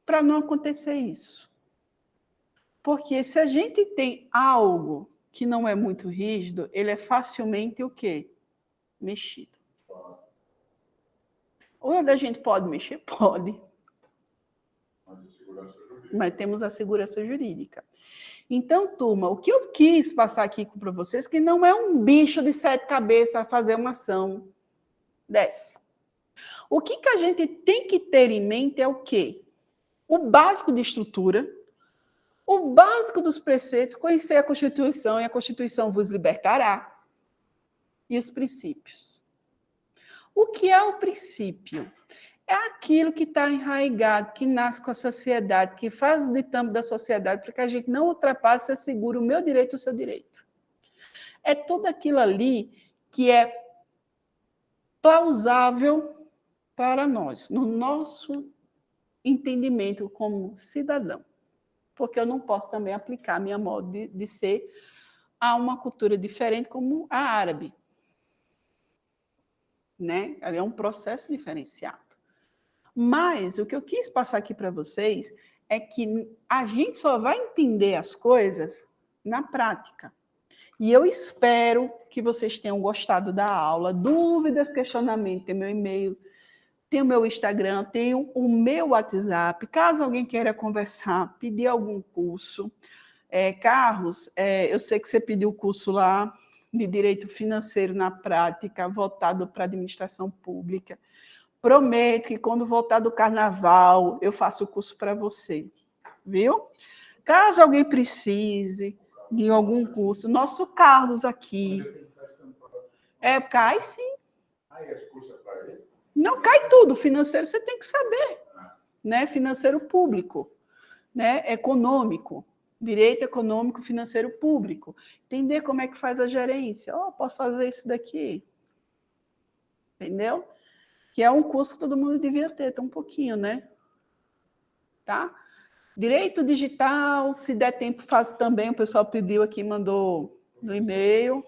Para não acontecer isso. Porque se a gente tem algo que não é muito rígido, ele é facilmente o quê? Mexido. Ou a gente pode mexer? Pode. Mas temos a segurança jurídica. Então, turma, o que eu quis passar aqui para vocês, que não é um bicho de 7 cabeças a fazer uma ação dessa. O que a gente tem que ter em mente é o quê? O básico de estrutura, o básico dos preceitos, conhecer a Constituição, e a Constituição vos libertará. E os princípios. O que é o princípio? É aquilo que está enraizado, que nasce com a sociedade, que faz o ditame da sociedade, para que a gente não ultrapasse e assegure o meu direito e o seu direito. É tudo aquilo ali que é plausável para nós, no nosso entendimento como cidadão. Porque eu não posso também aplicar a minha modo de ser a uma cultura diferente como a árabe. Né? É um processo diferenciado. Mas o que eu quis passar aqui para vocês é que a gente só vai entender as coisas na prática. E eu espero que vocês tenham gostado da aula. Dúvidas, questionamentos, tem meu e-mail, tem o meu Instagram, tem o meu WhatsApp. Caso alguém queira conversar, pedir algum curso. Carlos, eu sei que você pediu o curso lá de Direito Financeiro na Prática, voltado para a administração pública. Prometo que quando voltar do carnaval, eu faço o curso para você, viu? Caso alguém precise de algum curso, nosso Carlos aqui. Cai sim. Esse curso é para ele? Não cai tudo, financeiro você tem que saber, né? Financeiro público, né? Econômico, direito econômico, financeiro público. Entender como é que faz a gerência. Posso fazer isso daqui. Entendeu? Que é um curso que todo mundo devia ter um pouquinho, né? Tá? Direito digital, se der tempo, faço também. O pessoal pediu aqui, mandou no e-mail.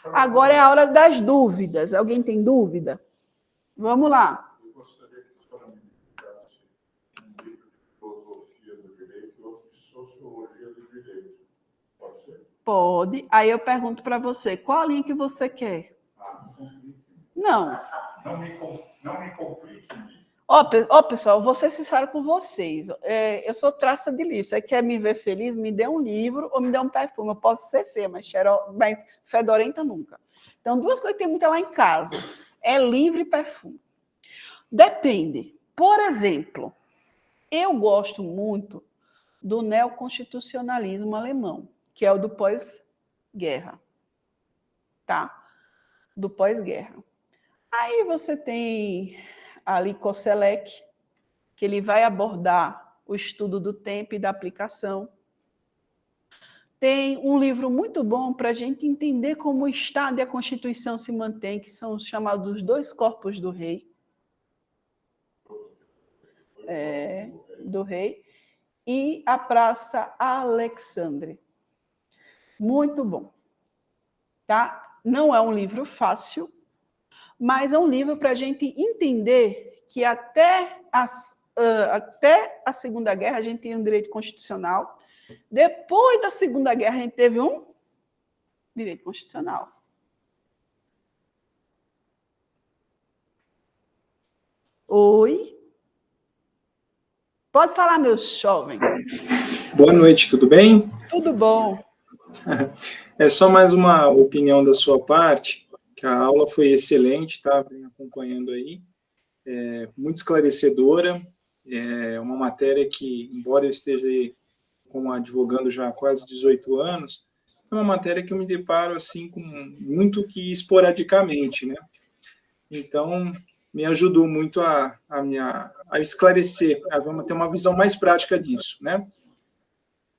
Agora é a hora das dúvidas. Alguém tem dúvida? Vamos lá. Eu gostaria que a senhora me indicasse um livro de filosofia do direito e outro de sociologia do direito. Pode ser? Pode. Aí eu pergunto para você, qual a linha que você quer? Não complique. Não. Não me complique. Pessoal, vou ser sincero com vocês. Eu sou traça de livro. Você quer me ver feliz? Me dê um livro ou me dê um perfume. Eu posso ser feia, mas fedorenta nunca. Então, 2 coisas que tem muita lá em casa. É livro e perfume. Depende. Por exemplo, eu gosto muito do neoconstitucionalismo alemão, que é o do pós-guerra. Tá? Do pós-guerra. Aí você tem ali Koselleck, que ele vai abordar o estudo do tempo e da aplicação. Tem um livro muito bom para a gente entender como o Estado e a Constituição se mantêm, que são os chamados 2 corpos do rei. Do rei. E a Praça Alexandre. Muito bom. Tá? Não é um livro fácil, mas é um livro para a gente entender que até a Segunda Guerra a gente tinha um direito constitucional. Depois da Segunda Guerra a gente teve um direito constitucional. Oi. Pode falar, meu jovem. Boa noite, tudo bem? Tudo bom. É só mais uma opinião da sua parte, que a aula foi excelente, tá? Venho acompanhando aí, muito esclarecedora, é uma matéria que, embora eu esteja aí como advogando já há quase 18 anos, é uma matéria que eu me deparo assim com muito que esporadicamente, né? Então, me ajudou muito a esclarecer, a ter uma visão mais prática disso, né?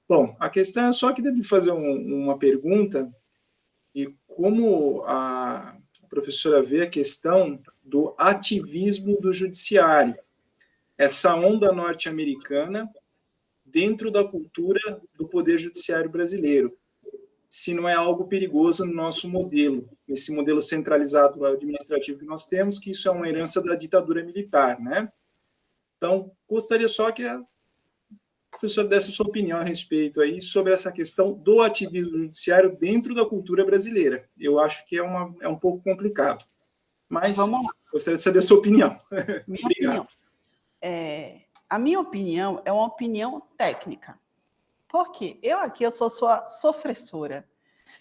Bom, a questão é só que devo fazer uma pergunta, e como a professora vê a questão do ativismo do judiciário, essa onda norte-americana dentro da cultura do poder judiciário brasileiro, se não é algo perigoso no nosso modelo, nesse modelo centralizado administrativo que nós temos, que isso é uma herança da ditadura militar, né? Então, gostaria só que a professora desse sua opinião a respeito aí sobre essa questão do ativismo judiciário dentro da cultura brasileira. Eu acho que é um pouco complicado, mas Vamos lá. gostaria de saber a sua opinião. Minha Obrigado. opinião. A minha opinião é uma opinião técnica. Por quê? Eu sou sua sofressora.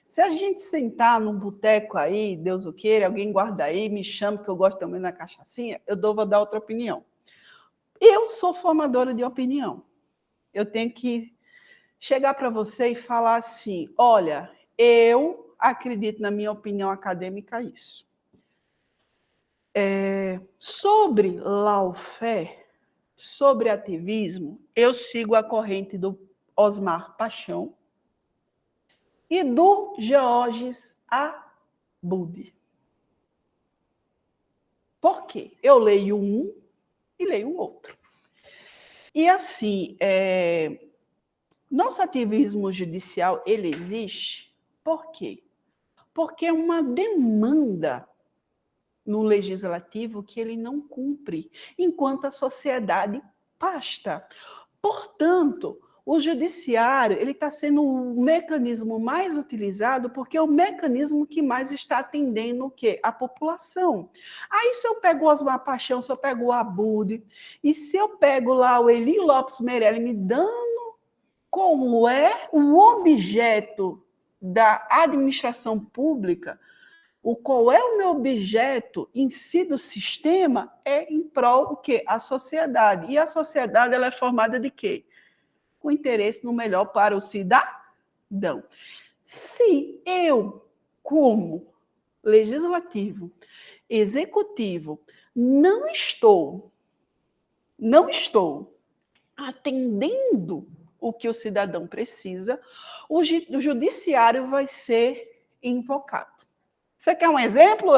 Se a gente sentar num boteco aí, Deus o queira, alguém guarda aí, me chama, que eu gosto também da cachaçinha, vou dar outra opinião. Eu sou formadora de opinião. Eu tenho que chegar para você e falar assim, olha, eu acredito na minha opinião acadêmica isso. Sobre lawfare, sobre ativismo, eu sigo a corrente do Osmar Paixão e do Georges Abud. Por quê? Eu leio um e leio o outro. E assim, nosso ativismo judicial, ele existe. Por quê? Porque é uma demanda no legislativo que ele não cumpre, enquanto a sociedade pasta. Portanto, o judiciário ele está sendo o mecanismo mais utilizado porque é o mecanismo que mais está atendendo o quê? A população. Aí, se eu pego o Osmar Paixão, se eu pego o Abud, e se eu pego lá o Eli Lopes Meirelles me dando como é o objeto da administração pública, qual é o meu objeto em si do sistema, é em prol do quê? A sociedade. E a sociedade ela é formada de quê? Com interesse no melhor para o cidadão. Se eu, como legislativo, executivo, não estou atendendo o que o cidadão precisa, o judiciário vai ser invocado. Você quer um exemplo?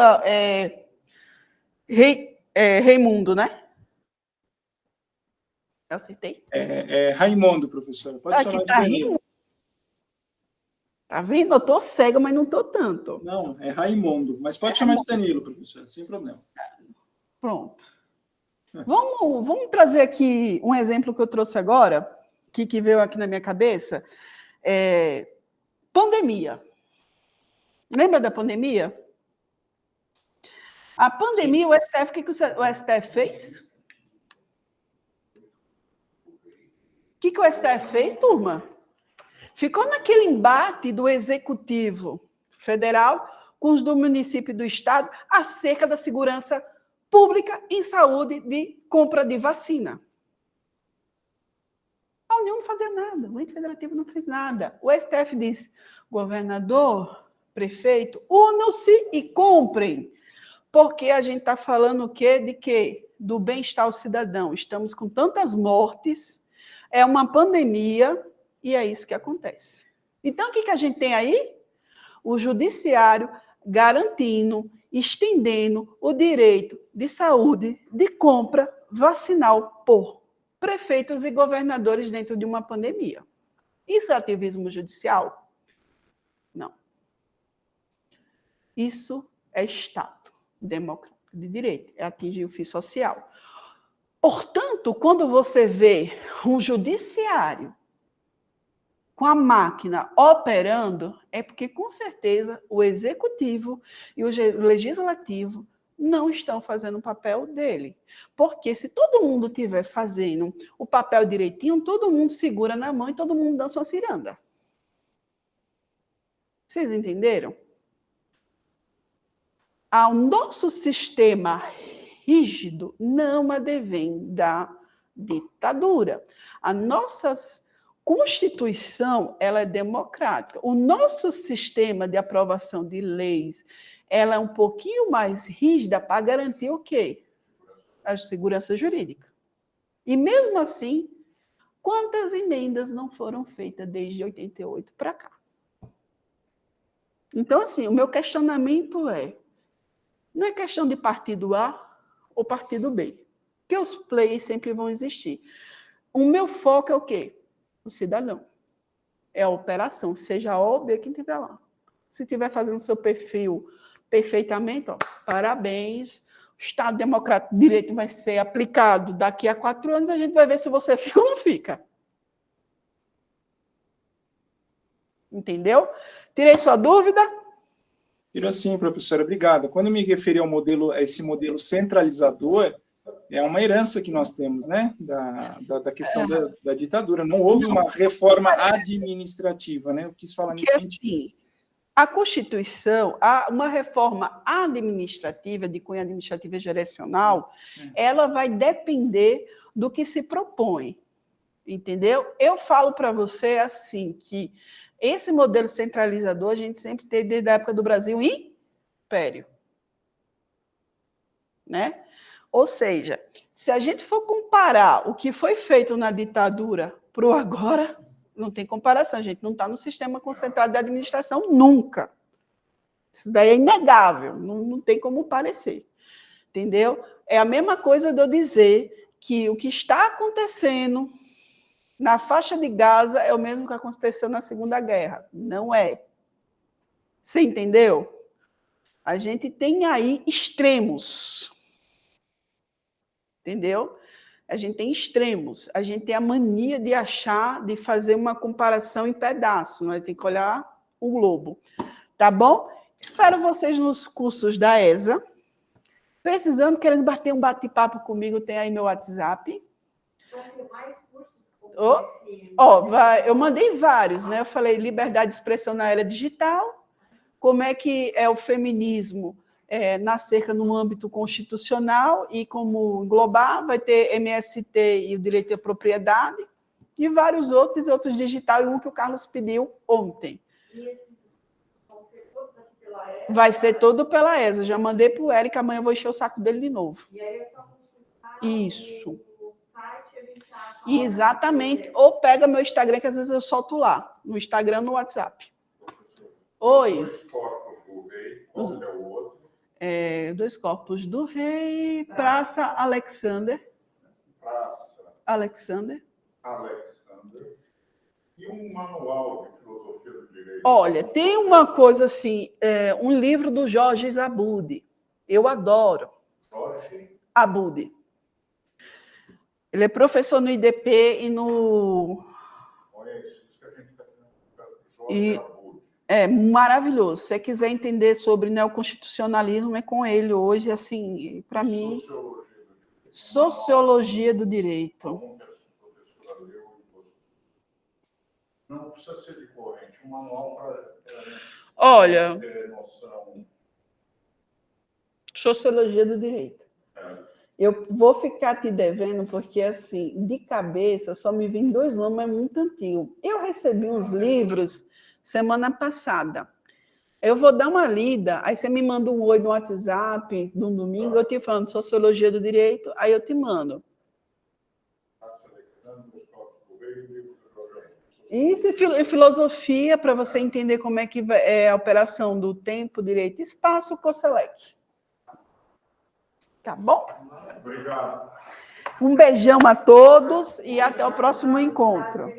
Raimundo, né? Eu acertei? Raimundo, professora. Pode chamar de Danilo. Tá vendo? Eu estou cega, mas não estou tanto. Não, é Raimundo. Mas pode chamar de Danilo, professora, sem problema. Pronto. Vamos trazer aqui um exemplo que eu trouxe agora, que veio aqui na minha cabeça. Pandemia. Lembra da pandemia? A pandemia, sim. O que o STF fez? O que o STF fez, turma? Ficou naquele embate do executivo federal com os do município e do estado acerca da segurança pública em saúde de compra de vacina. A União não fazia nada, o ente federativo não fez nada. O STF disse, governador, prefeito, unam-se e comprem. Porque a gente está falando o quê? De quê? Do bem-estar ao cidadão. Estamos com tantas mortes, é uma pandemia, e é isso que acontece. Então, o que a gente tem aí? O judiciário garantindo, estendendo o direito de saúde de compra vacinal por prefeitos e governadores dentro de uma pandemia. Isso é ativismo judicial? Não. Isso é Estado democrático de direito, é atingir o fim social. Portanto, quando você vê um judiciário com a máquina operando, é porque, com certeza, o executivo e o legislativo não estão fazendo o papel dele. Porque se todo mundo estiver fazendo o papel direitinho, todo mundo segura na mão e todo mundo dança uma ciranda. Vocês entenderam? O nosso sistema rígido não advém da ditadura. A nossa Constituição, ela é democrática. O nosso sistema de aprovação de leis, ela é um pouquinho mais rígida para garantir o quê? A segurança jurídica. E mesmo assim, quantas emendas não foram feitas desde 88 para cá? Então, assim, o meu questionamento não é questão de partido A ou partido B, porque os plays sempre vão existir. O meu foco é o quê? O cidadão. É a operação, seja óbvia quem estiver lá. Se estiver fazendo seu perfil perfeitamente, ó, parabéns. O Estado Democrático de Direito vai ser aplicado daqui a 4 anos, a gente vai ver se você fica ou não fica. Entendeu? Tirei sua dúvida? Tirou sim, professora, obrigado. Quando eu me referi a esse modelo centralizador, é uma herança que nós temos, né, da questão da ditadura. Não houve uma reforma administrativa, né? Eu quis falar nesse sentido. Assim, a Constituição, uma reforma administrativa, de cunho administrativo e gerencial, ela vai depender do que se propõe, entendeu? Eu falo para você assim, que esse modelo centralizador a gente sempre teve desde a época do Brasil Império, né? Ou seja, se a gente for comparar o que foi feito na ditadura para o agora, não tem comparação, a gente não está no sistema concentrado de administração nunca. Isso daí é inegável, não tem como parecer. Entendeu? É a mesma coisa de eu dizer que o que está acontecendo na faixa de Gaza é o mesmo que aconteceu na Segunda Guerra. Não é. Você entendeu? A gente tem aí extremos. Entendeu? A gente tem extremos. A gente tem a mania de achar, de fazer uma comparação em pedaços. Nós temos que olhar o globo. Tá bom? Espero vocês nos cursos da ESA. Precisando, querendo bater um bate-papo comigo, tem aí meu WhatsApp. Eu mandei vários, né? Eu falei liberdade de expressão na era digital, como é que é o feminismo nascer no âmbito constitucional e como englobar, vai ter MST e o direito à propriedade, e vários outros digital, e um que o Carlos pediu ontem. Vai ser todo pela ESA. Já mandei para o Eric, amanhã eu vou encher o saco dele de novo. Isso. Exatamente. Ou pega meu Instagram, que às vezes eu solto lá. No Instagram, no WhatsApp. Oi. Dois corpos do rei, qual é o outro? Dois corpos do rei, Praça Alexander. Alexander. E um manual de filosofia do direito. Olha, tem uma coisa assim, um livro do Jorge Abud. Eu adoro. Jorge Abud. Ele é professor no IDP e no... Olha isso que a gente está Jorge Abud. É maravilhoso. Se você quiser entender sobre neoconstitucionalismo, é com ele hoje, assim, para mim... Sociologia do direito. Não precisa ser de corrente, um manual para Olha, ter noção. Sociologia do direito. Eu vou ficar te devendo, porque, assim, de cabeça, só me vem 2 nomes, mas muito antigo. Eu recebi uns livros semana passada. Eu vou dar uma lida, aí você me manda um oi no WhatsApp, no domingo, eu te falando Sociologia do Direito, aí eu te mando. Isso e filosofia, para você entender como é que é a operação do tempo, direito, espaço, COSELEC. Tá bom? Obrigado. Um beijão a todos e até o próximo encontro.